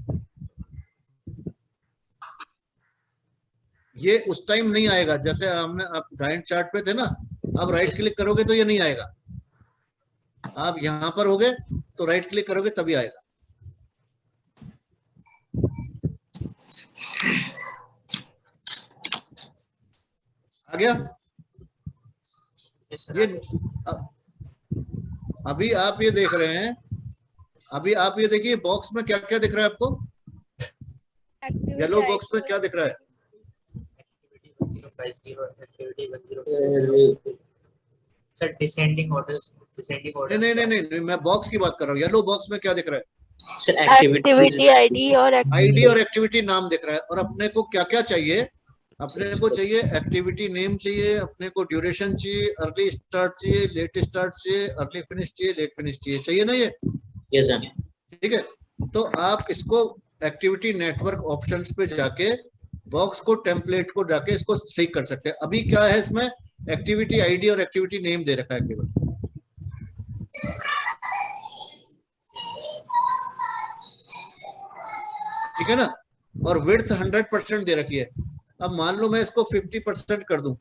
ये उस टाइम नहीं आएगा जैसे हमने, आप गैंट चार्ट पे थे ना, अब राइट क्लिक करोगे तो ये नहीं आएगा। आप यहाँ पर होगे तो राइट क्लिक करोगे तभी आएगा। आ गया? ये अभी आप ये देख रहे हैं, अभी आप ये देखिए बॉक्स में क्या क्या दिख रहा है आपको? येलो बॉक्स में क्या दिख रहा है? Sir descending order, descending order. नहीं, मैं बॉक्स की बात कर रहा हूँ। येलो बॉक्स में क्या दिख रहा है? सर एक्टिविटी आईडी और आईडी और एक्टिविटी नाम दिख रहा है। और अपने को क्या क्या चाहिए? अपने को चाहिए एक्टिविटी नेम चाहिए, अपने को ड्यूरेशन चाहिए, अर्ली स्टार्ट चाहिए, लेट स्टार्ट चाहिए, अर्ली फिनिश चाहिए, लेट फिनिश चाहिए ना ये? Yes sir. ठीक है। तो आप इसको एक्टिविटी नेटवर्क ऑप्शंस पे जाके बॉक्स को, टेम्पलेट को जाके इसको सही कर सकते हैं। अभी क्या है इसमें? एक्टिविटी आईडी और एक्टिविटी नेम दे रखा है केवल। ठीक है ना? और विड्थ 100% दे रखी है। अब मान लो मैं इसको 50% कर दूं,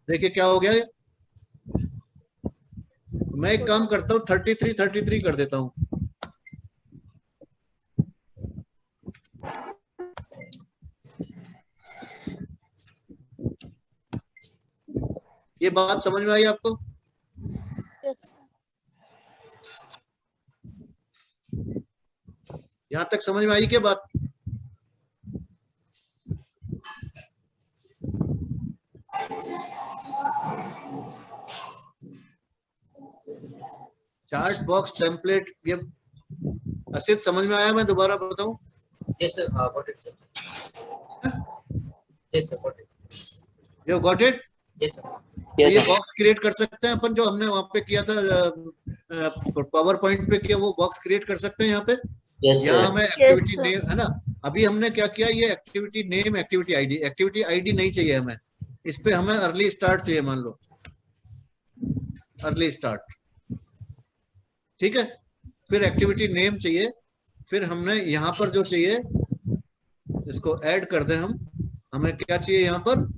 देखिए क्या हो गया है? मैं एक काम करता हूं, 33 कर देता हूं। ये बात समझ में आई आपको? यहां तक समझ में आई क्या बात? चार्ट बॉक्स टेम्पलेट, ये असित समझ में आया? मैं दोबारा बताऊं? Yes sir, got it sir. Yes sir, got it. You got it? Yes sir. ये बॉक्स क्रिएट कर सकते हैं अपन, जो हमने वहां पे किया था, पावर पॉइंट पे किया, वो बॉक्स क्रिएट कर सकते हैं यहाँ पे। यहाँ हमें एक्टिविटी नेम है ना, अभी हमने क्या किया, ये एक्टिविटी नेम, एक्टिविटी आईडी नहीं चाहिए हमें। इस पे हमें अर्ली स्टार्ट चाहिए, मान लो अर्ली स्टार्ट। ठीक है। फिर एक्टिविटी नेम चाहिए, फिर हमने यहाँ पर जो चाहिए इसको ऐड कर दें हम, हमें क्या चाहिए यहाँ पर,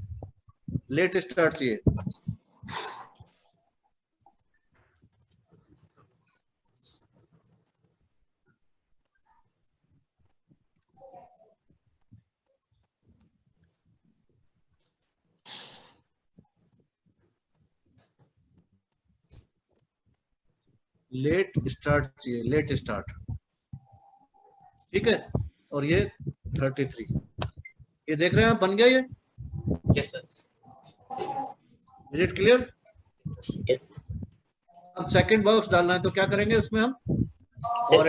लेट स्टार्ट चाहिए। लेट स्टार्ट चाहिए, लेट स्टार्ट, ठीक है। और ये 33, ये देख रहे हैं आप, बन गया ये। Yes sir. Is it clear? अब सेकंड बॉक्स डालना है तो क्या करेंगे उसमें हम, और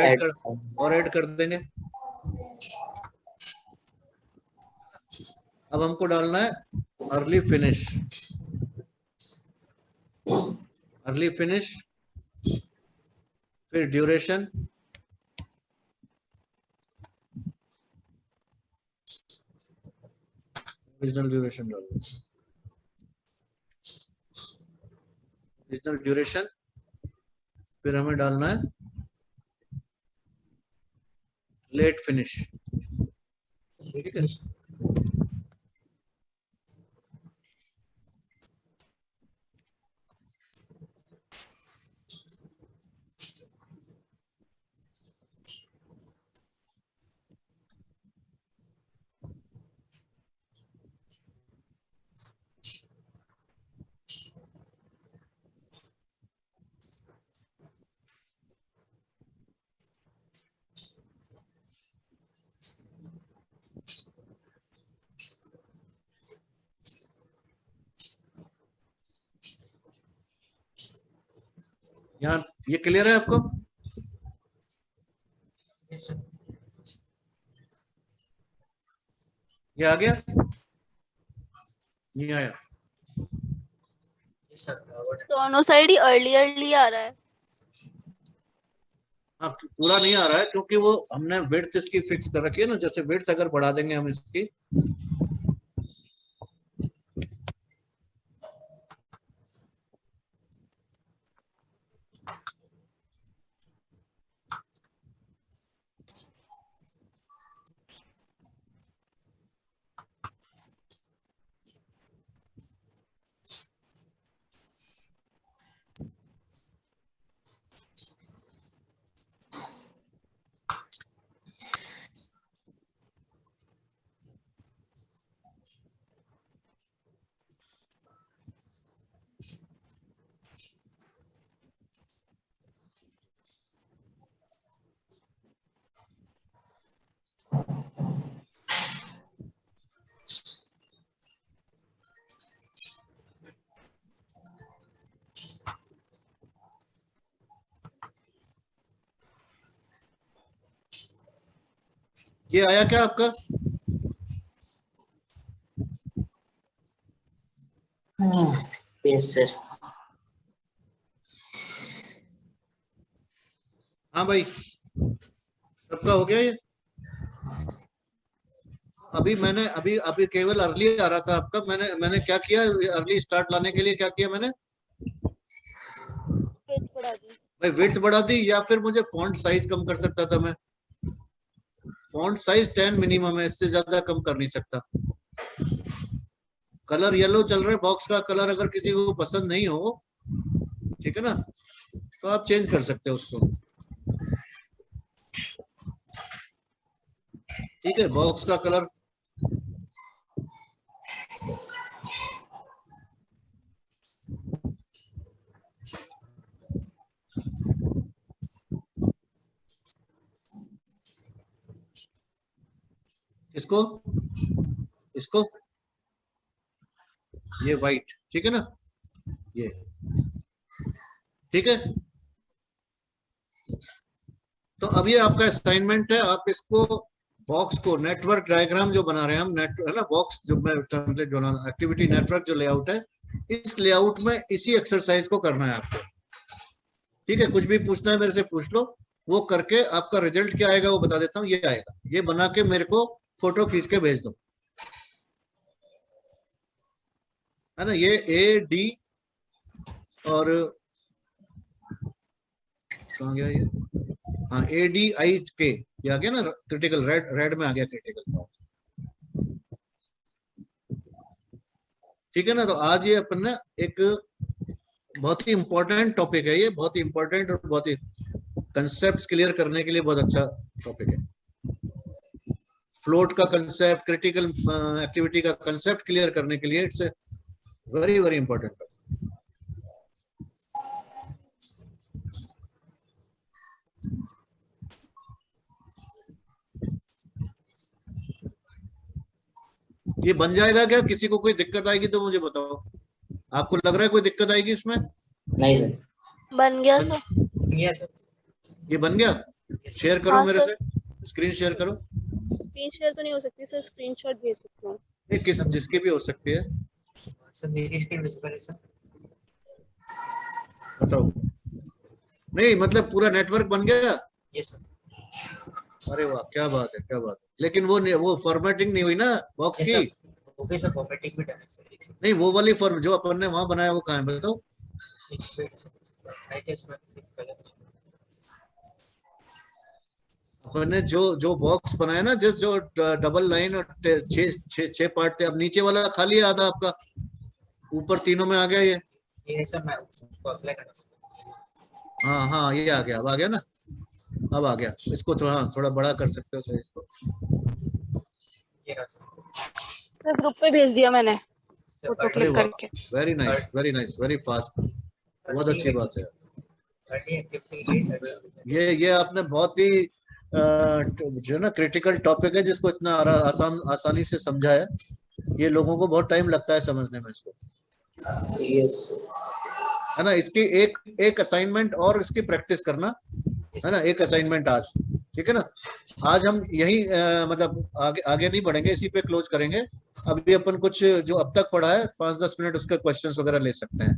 ऐड कर देंगे। अब हमको डालना है अर्ली फिनिश, अर्ली फिनिश, फिर ड्यूरेशन, ओरिजिनल ड्यूरेशन डालो, ओरिजिनल ड्यूरेशन, फिर हमें डालना है लेट फिनिश, ठीक है। यहाँ ये क्लियर है आपको? Yes sir. ये आ गया, नहीं आया? Yes sir. दोनों साइड ही अर्ली अर्ली आ रहा है। हाँ, पूरा नहीं आ रहा है क्योंकि वो हमने विड्थ इसकी फिक्स कर रखी है ना, जैसे विड्थ अगर बढ़ा देंगे हम इसकी, ये आया क्या आपका? Yes sir. हाँ भाई, सबका हो गया ये? अभी मैंने अभी केवल अर्ली आ रहा था आपका, मैंने क्या किया, अर्ली स्टार्ट लाने के लिए क्या किया मैंने भाई, विड्थ बढ़ा दी, या फिर मुझे फॉन्ट साइज कम कर सकता था मैं। फॉन्ट साइज 10 मिनिमम है, इससे ज्यादा कम कर नहीं सकता। कलर येलो चल रहा है, बॉक्स का कलर अगर किसी को पसंद नहीं हो, ठीक है ना, तो आप चेंज कर सकते हो उसको, ठीक है। बॉक्स का कलर इसको, इसको, ये वाइट, ठीक है ना, ये ठीक है। तो अब ये आपका असाइनमेंट है, आप इसको बॉक्स को, नेटवर्क डायग्राम जो बना रहे हैं हम, नेट है ना, बॉक्स जो मैं टेम्पलेट बना, एक्टिविटी नेटवर्क जो लेआउट है, इस लेआउट में इसी एक्सरसाइज को करना है आपको, ठीक है। कुछ भी पूछना है मेरे से पूछ लो, वो करके आपका रिजल्ट क्या आएगा वो बता देता हूँ। ये आएगा, ये बना के मेरे को फोटो खींच के भेज दो, है ना। ये ए डी और कहाँ गया ये, हाँ ADIK, ये आ गया ना, क्रिटिकल, रेड में आ गया क्रिटिकल। ठीक है ना। तो आज ये अपन ना एक बहुत ही इंपॉर्टेंट टॉपिक है, ये बहुत ही इंपॉर्टेंट और बहुत ही कंसेप्ट क्लियर करने के लिए बहुत अच्छा टॉपिक है। फ्लोट का कंसेप्ट, क्रिटिकल एक्टिविटी का कंसेप्ट क्लियर करने के लिए इट्स वेरी वेरी इंपॉर्टेंट। ये बन जाएगा क्या? किसी को कोई दिक्कत आएगी तो मुझे बताओ। आपको लग रहा है कोई दिक्कत आएगी इसमें? नहीं सर। बन गया सर। ये सर ये बन गया? शेयर करो हाँ, मेरे सर। से, स्क्रीन शेयर करो। स्क्रीन शेयर तो नहीं हो सकती सर, स्क्रीनशॉट भेज सकते हैं। ये किस जिसकी भी हो सकती है, सर मेरी स्क्रीन विजिबल है सर। बताओ। नहीं मतलब पूरा नेटवर्क बन गया? ये सर। अरे वाह, क्या बात है, क्या बात है। लेकिन वो फॉर्मेटिंग नहीं हुई ना बॉक्स की? ओके सर, फॉर्मेटिंग भी डन है सर। एक सेकंड, नहीं, वो वाली फॉर्म जो अपन ने वहां बनाया वो कहाँ है बताओ। एक मिनट सर। आई गेस मैं पहले अपन ने जो बॉक्स बनाया ना, जो डबल लाइन और छह पार्ट थे, अब नीचे वाला खाली है आधा आपका, ऊपर तीनों में आ गया ये। ये सर मैं उसको अप्लाई कर रहा हाँ हाँ, ये आ गया, अब आ गया ना, अब आ गया। इसको थोड़ा बड़ा कर सकते हो सर इसको। हूं। ये रहा सर। सर ग्रुप पे भेज दिया मैंने सर फोटो अरे क्लिक वाह, करके। Very nice, very nice, very fast, बहुत अच्छी बात है। ये आपने बहुत ही जो है ना क्रिटिकल टॉपिक है, जिसको इतना आसानी से समझा है। ये लोगों को बहुत टाइम लगता है समझने में इसको, यस है ना। इसकी एक असाइनमेंट और इसकी प्रैक्टिस करना, है ना। एक असाइनमेंट आज, ठीक है ना। आज हम यही मतलब आगे नहीं बढ़ेंगे, इसी पे क्लोज करेंगे। अभी अपन कुछ जो अब तक पढ़ा है 5-10 मिनट उसके क्वेश्चंस वगैरह ले सकते हैं।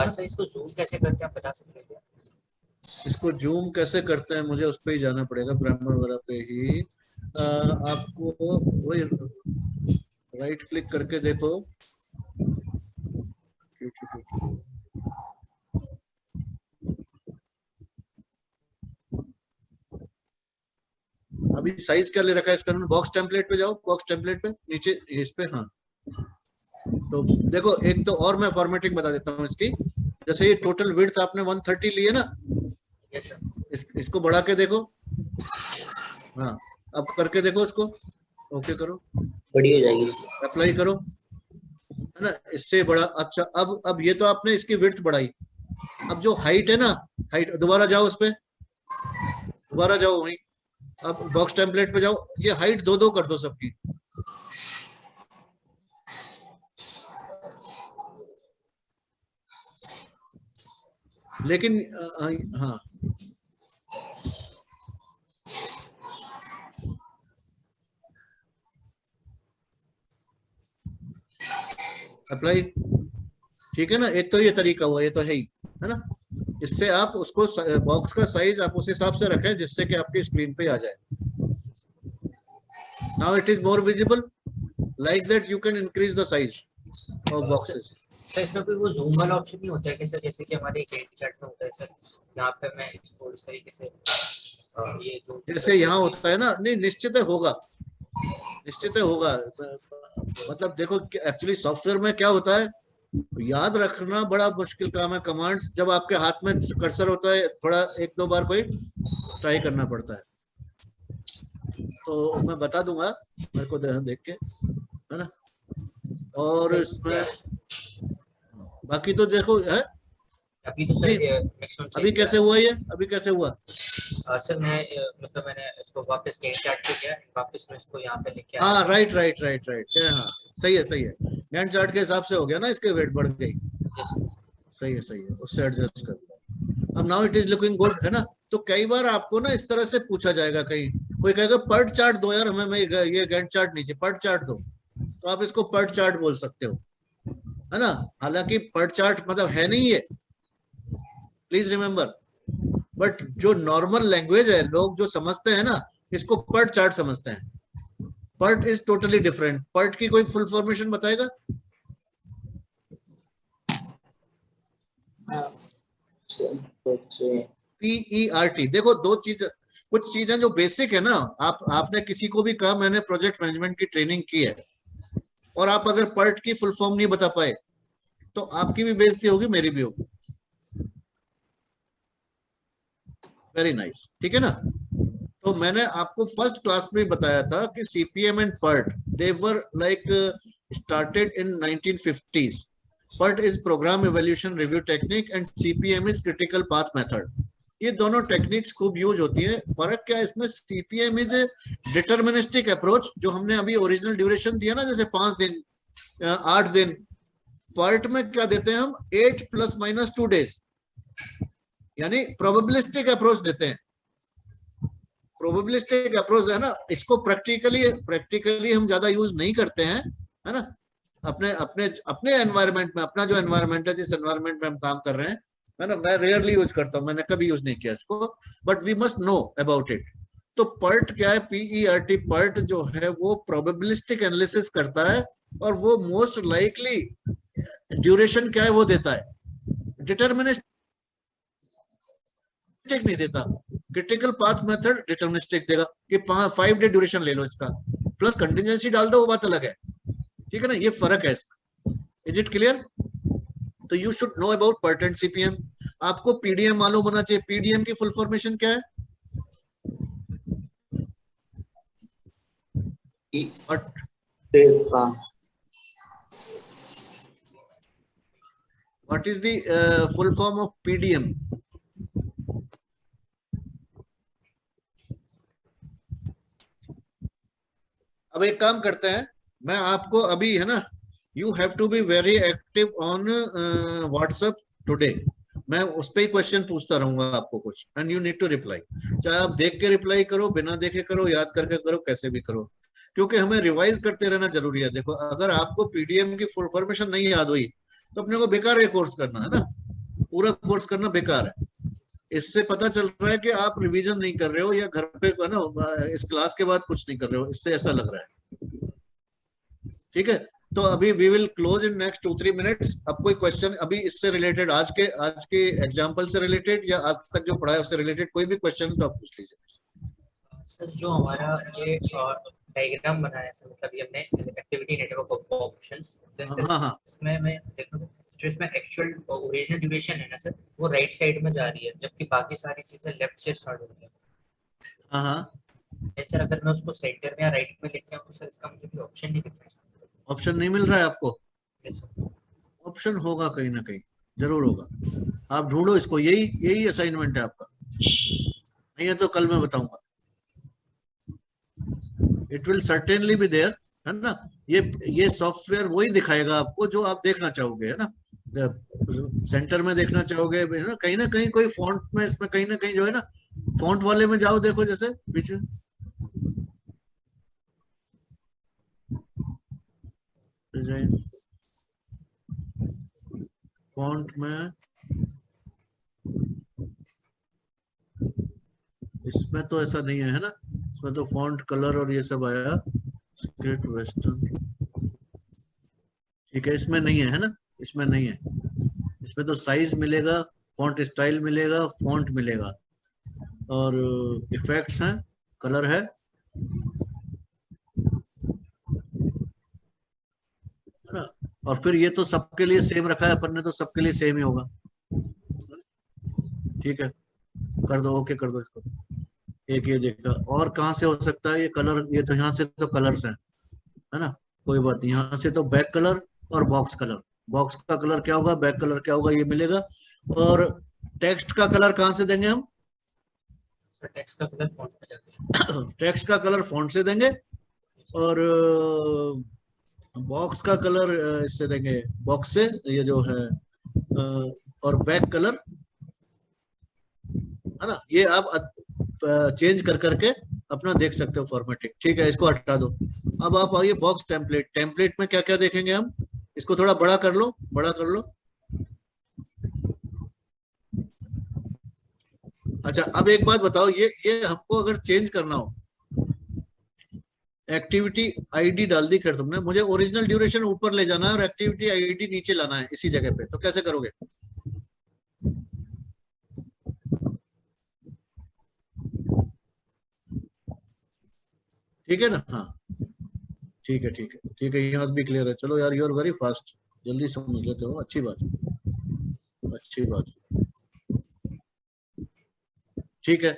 सर इसको जूम कैसे करते हैं आप बता सकते हैं क्या? इसको जूम कैसे करते हैं मुझे उस पे ही जाना पड़ेगा, ग्रामर वगैरह पे ही। आपको वही राइट क्लिक करके देखो। अभी साइज क्या ले रखा है इसका? बॉक्स टेम्पलेट पे जाओ, बॉक्स टेम्पलेट पे नीचे इस पे, हाँ। तो देखो, एक तो और मैं फॉर्मेटिंग बता देता हूँ इसकी। जैसे ये टोटल विड्थ आपने 130 ली है ना, यस सर। इसको बढ़ा के देखो। हाँ, अब करके देखो इसको, ओके करो, बड़ी हो जाएगी। अप्लाई करो, है ना। इससे बड़ा, अच्छा अब ये तो आपने इसकी विड्थ बढ़ाई। अब जो हाइट है ना, हाइट दोबारा जाओ उस पे, दोबारा जाओ वहीं, अब बॉक्स टेम्पलेट पे जाओ, ये हाइट 2-2 कर दो सबकी। लेकिन हाँ, अप्लाई, ठीक है ना। एक तो ये तरीका हुआ, ये तो है ही, है ना। इससे आप उसको बॉक्स का साइज आप उस हिसाब से रखें जिससे कि आपकी स्क्रीन पे आ जाए। Now it is more visible, like that you can increase the size of boxes. Sir इसमें कोई वो जूम वाला ऑप्शन नहीं होता है क्या सर, जैसे कि हमारे गेट चैट में होता है सर, यहाँ पे मैं इसको इस तरीके से ये जो जैसे यहाँ होता है ना, नहीं निश्चित है होगा, निश्चित है होगा। मतलब देखो एक्चुअली सॉफ्टवेयर में क्या होता है, याद रखना बड़ा मुश्किल काम है। कमांड्स जब आपके हाथ में कर्सर होता है, थोड़ा 1-2 बार कोई ट्राई करना पड़ता है। तो मैं बता दूंगा, मेरे को देख के, है ना। और इसमें बाकी तो देखो है। अभी तो सर मैक्सिमम अभी कैसे हुआ ये? अभी कैसे हुआ? सर मैं मतलब मैंने इसको वापस गेट चैट पे किया, वापस मैं इसको यहाँ पे लेके आया। हाँ राइट राइट राइट राइट, हाँ सही है, सही है। गैंट चार्ट के हिसाब से हो गया ना, इसके वेट बढ़ गई। सही है, सही है, उससे एडजस्ट कर लो। अब now it is looking good, है ना। तो कई बार आपको ना इस तरह से पूछा जाएगा, कहीं कोई कहेगा पर्ट चार्ट दो यार हमें, ये गैंट चार्ट नीचे पर्ट चार्ट दो, तो आप इसको पर्ट चार्ट बोल सकते हो, है ना। हालांकि पर्ट चार्ट मतलब है नहीं ये, प्लीज रिमेम्बर। बट जो नॉर्मल लैंग्वेज है, लोग जो समझते हैं ना, इसको पर्ट चार्ट समझते हैं। PERT is totally different. PERT की कोई फुल फॉर्मेशन बताएगा? PERT। देखो दो चीज, कुछ चीजें जो बेसिक है ना, आपने किसी को भी कहा मैंने प्रोजेक्ट मैनेजमेंट की ट्रेनिंग की है, और आप अगर पर्ट की फुल फॉर्म नहीं बता पाए तो आपकी भी बेइज्जती होगी, मेरी भी होगी। वेरी नाइस, ठीक है ना। तो मैंने आपको फर्स्ट क्लास में बताया था कि CPM and PERT they were like started in 1950s। PERT is program evaluation review technique and CPM is critical path method। ये दोनों टेक्निक्स खूब यूज होती है। फर्क क्या है इसमें, सीपीएम इज डिटर्मिनिस्टिक अप्रोच, जो हमने अभी ओरिजिनल ड्यूरेशन दिया ना, जैसे 5 दिन 8 दिन। पर्ट में क्या देते हैं हम, 8 ± 2 days, यानी प्रोबेबिलिस्टिक अप्रोच देते हैं। प्रोबेबिलिस्टिक अप्रोच है ना, इसको प्रैक्टिकली हम ज्यादा यूज नहीं करते हैं, है ना। अपने अपने अपने एनवायरनमेंट में, अपना जो एनवायरनमेंट है, जिस एनवायरनमेंट में हम काम कर रहे हैं, है ना, मैं रेयरली यूज करता हूँ, मैंने कभी यूज नहीं किया इसको, but we must know about it. तो पर्ट क्या है, PERT, पर्ट जो है वो प्रोबेबिलिस्टिक एनालिसिस करता है, और वो मोस्ट लाइकली ड्यूरेशन क्या है वो देता है, डिटर्मिनिस्टिक नहीं देता। क्रिटिकल पाथ मेथड डिटर्मिनिस्टिक देगा कि 5 डे ड्यूरेशन ले लो इसका, प्लस कंटिजेंसी डाल दो, वो बात अलग है, ठीक है ना। ये फर्क है इसमें। Is it clear? तो you should know about PERT and CPM. आपको पीडीएम मालूम होना चाहिए। पीडीएम की फुल फॉर्मेशन क्या है? What is the full form of PDM? अब एक काम करते हैं, मैं आपको अभी, है ना, you have to be very active on WhatsApp today. मैं उस पर ही क्वेश्चन पूछता रहूंगा आपको कुछ, and you need to reply. चाहे आप देख के रिप्लाई करो, बिना देखे करो, याद करके करो, कैसे भी करो, क्योंकि हमें रिवाइज करते रहना जरूरी है। देखो, अगर आपको पीडीएम की फुल फॉर्मेशन नहीं याद हुई तो अपने को बेकार है कोर्स करना, है ना, पूरा कोर्स करना बेकार है। इससे पता चल रहा है कि आप रिवीजन नहीं कर रहे हो, या घर पे, है ना, इस क्लास के बाद कुछ नहीं कर रहे हो, इससे ऐसा लग रहा है, ठीक है। तो अभी we will close in next 2-3 minutes. अब कोई क्वेश्चन अभी इससे रिलेटेड, आज के एग्जांपल से रिलेटेड, या आज तक जो पढ़ा है उससे रिलेटेड, कोई भी क्वेश्चन तो आप पूछ लीजिए। सर जो हमारा ये डायग्राम बना है सर, मतलब ये हमने एक्टिविटी नेटवर्क ऑफ ऑप्शंस, हाँ हाँ इसमें मैं देखो जो इसमें एक्चुअल ओरिजिनल ड्यूरेशन है ना सर, वो राइट साइड में जा रही है, जबकि बाकी सारी चीजें लेफ्ट से स्टार्ट हो रही है। हाँ हाँ। सर अगर मैं उसको सेंटर में या राइट में लेके आऊँ तो सर इसका मुझे भी ऑप्शन नहीं दिख रहा ऑप्शन नहीं मिल रहा है आपको? है सर। ऑप्शन होगा कहीं ना कहीं, जरूर होगा, आप ढूंढो इसको। यही यही असाइनमेंट है आपका, नहीं है तो कल मैं बताऊंगा। It will certainly be there, है ना। ये सॉफ्टवेयर वही दिखाएगा आपको जो आप देखना चाहोगे, है ना। सेंटर में देखना चाहोगे, है ना कहीं कोई फॉन्ट में, इसमें कहीं ना कहीं जो है ना, फॉन्ट वाले में जाओ, देखो जैसे पीछे डिजाइन फॉन्ट में, इसमें तो ऐसा नहीं है ना, इसमें तो फॉन्ट कलर और ये सब आया, स्क्रिप्ट वेस्टर्न, ठीक है, इसमें नहीं है ना, इसमें नहीं है। इसमें तो साइज मिलेगा, फॉन्ट स्टाइल मिलेगा, फॉन्ट मिलेगा, और इफेक्ट्स हैं, कलर है ना। और फिर ये तो सबके लिए सेम रखा है अपन ने, तो सबके लिए सेम ही होगा, ठीक है। कर दो, ओके कर दो इसको। एक ये देखा, और कहाँ से हो सकता है ये कलर, ये तो यहाँ से तो कलर्स हैं, है ना, कोई बात नहीं। यहाँ से तो बैक कलर और बॉक्स कलर, बॉक्स का कलर क्या होगा, बैक कलर क्या होगा, ये मिलेगा। और टेक्स्ट का कलर कहाँ से देंगे हम? सर टेक्स्ट का कलर फॉन्ट में जाके, टेक्स्ट का कलर फॉन्ट से देंगे, और बॉक्स का कलर इससे देंगे, बॉक्स से, ये जो है, और बैक कलर, है ना। ये आप चेंज कर करके अपना देख सकते हो फॉर्मेटिंग, ठीक है। इसको हटा दो। अब आप आइए बॉक्स टेम्पलेट। टेम्पलेट में क्या क्या देखेंगे हम? इसको थोड़ा बड़ा कर लो, बड़ा कर लो। अच्छा, अब एक बात बताओ, ये हमको अगर चेंज करना हो, एक्टिविटी आईडी डाल दी कर तुमने, मुझे ओरिजिनल ड्यूरेशन ऊपर ले जाना है और एक्टिविटी आईडी नीचे लाना है इसी जगह पे, तो कैसे करोगे? ठीक है ना, हाँ। ठीक है ठीक है ठीक है, यहाँ भी क्लियर है। चलो यार, यू आर वेरी फास्ट, जल्दी समझ लेते हो, अच्छी बात है, अच्छी बात है। ठीक है,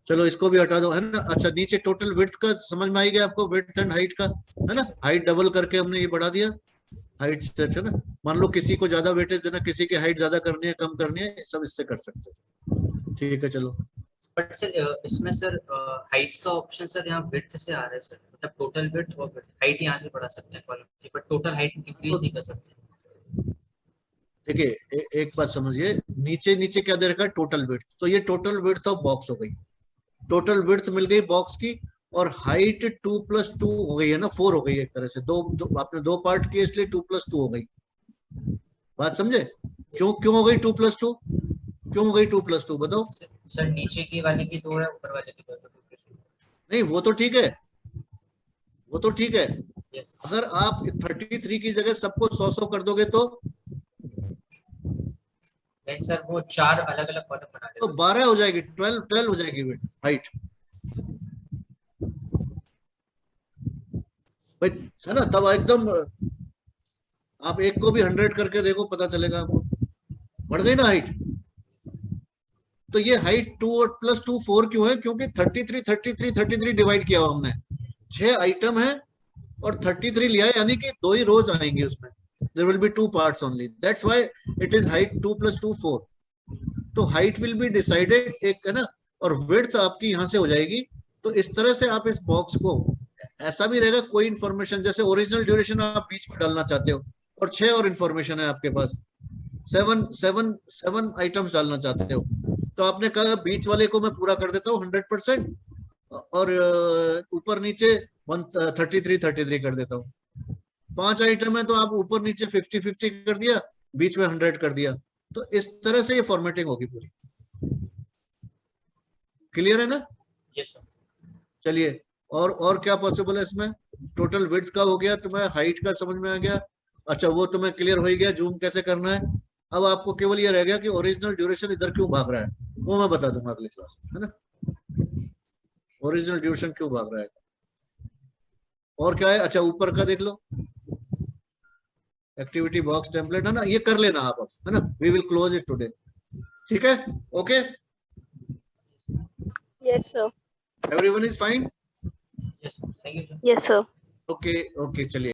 चलो इसको भी हटा दो, है ना। अच्छा, नीचे टोटल विड्थ का समझ में आई गया आपको, विड्थ एंड हाइट का, है ना। हाइट डबल करके हमने ये बढ़ा दिया, हाइट सेट, है ना। मान लो किसी को ज्यादा वेटेज देना, किसी की हाइट ज्यादा करनी है, कम करनी है, सब इससे कर सकते हो। ठीक है, चलो। बट सर इसमें सर हाइट का ऑप्शन सर यहाँ विड्थ से आ रहा है सर, मतलब टोटल विड्थ और विड्थ, हाइट यहाँ से बढ़ा सकते हैं column, but total height increase नहीं कर सकते। देखिए, एक बात समझिए, नीचे नीचे क्या दे रखा है, टोटल विड्थ, तो ये टोटल विड्थ ऑफ बॉक्स हो गई, टोटल विड्थ मिल गई बॉक्स की, और हाइट 2+2 हो गई है ना, 4 हो गई एक तरह से, आपने दो पार्ट किए इसलिए 2+2 हो गई। बात समझे, क्यों क्यों हो गई 2+2, क्यों हो गई 2+2, बताओ। सर नीचे की वाले की 2 है, ऊपर वाले की 2 है। नहीं, वो तो ठीक है, वो तो ठीक है। यस अगर आप 33 की जगह सबको 100 कर दोगे तो देन सर वो 4 अलग अलग कॉलम बना तो देगा। 12 हो जाएगी, 12 हो जाएगी विड्थ, हाइट, भाई, है ना। तब एकदम आप एक को भी 100 करके देखो, पता चलेगा आपको, बढ़ गई ना हाइट। तो ये हाइट 2+2 4 क्यों है, क्योंकि 33 डिवाइड किया हुआ हमने, 6 आइटम है और 33 लिया है, यानी कि 2 ही रोज आएंगे उसमें, there will be 2 parts only, that's why it is height 2+2 4। तो हाइट विल बी डिसाइडेड, एक है ना, और विड्थ आपकी यहां से हो जाएगी। तो इस तरह से आप इस बॉक्स को, ऐसा भी रहेगा कोई इंफॉर्मेशन, जैसे ओरिजिनल ड्यूरेशन आप बीच में डालना चाहते हो, और 6 और इंफॉर्मेशन है आपके पास, 7 आइटम्स डालना चाहते हो, तो आपने कहा बीच वाले को मैं पूरा कर देता हूँ 100%, और ऊपर नीचे 33 कर देता हूँ। 5 आइटम है तो आप ऊपर नीचे 50-50 कर दिया, बीच में 100 कर दिया। तो इस तरह से ये फॉर्मेटिंग होगी पूरी। क्लियर है ना। Yes sir. चलिए, और क्या पॉसिबल है इसमें। टोटल विड्थ का हो गया, तुम्हें हाइट का समझ में आ गया। अच्छा, वो तुम्हें क्लियर हो ही गया, जूम कैसे करना है। अब आपको केवल ये रह गया कि ओरिजिनल ड्यूरेशन इधर क्यों भाग रहा है, वो मैं बता दूंगा अगली क्लास में, है ना। ओरिजिनल ड्यूरेशन क्यों भाग रहा है, और क्या है। अच्छा, ऊपर का देख लो, एक्टिविटी बॉक्स टेम्पलेट, है ना, ये कर लेना आप अब, है ना। We will close it today, ठीक है, okay, Yes, sir. Everyone is fine, yes thank you sir. Yes, sir. Okay okay, चलिए।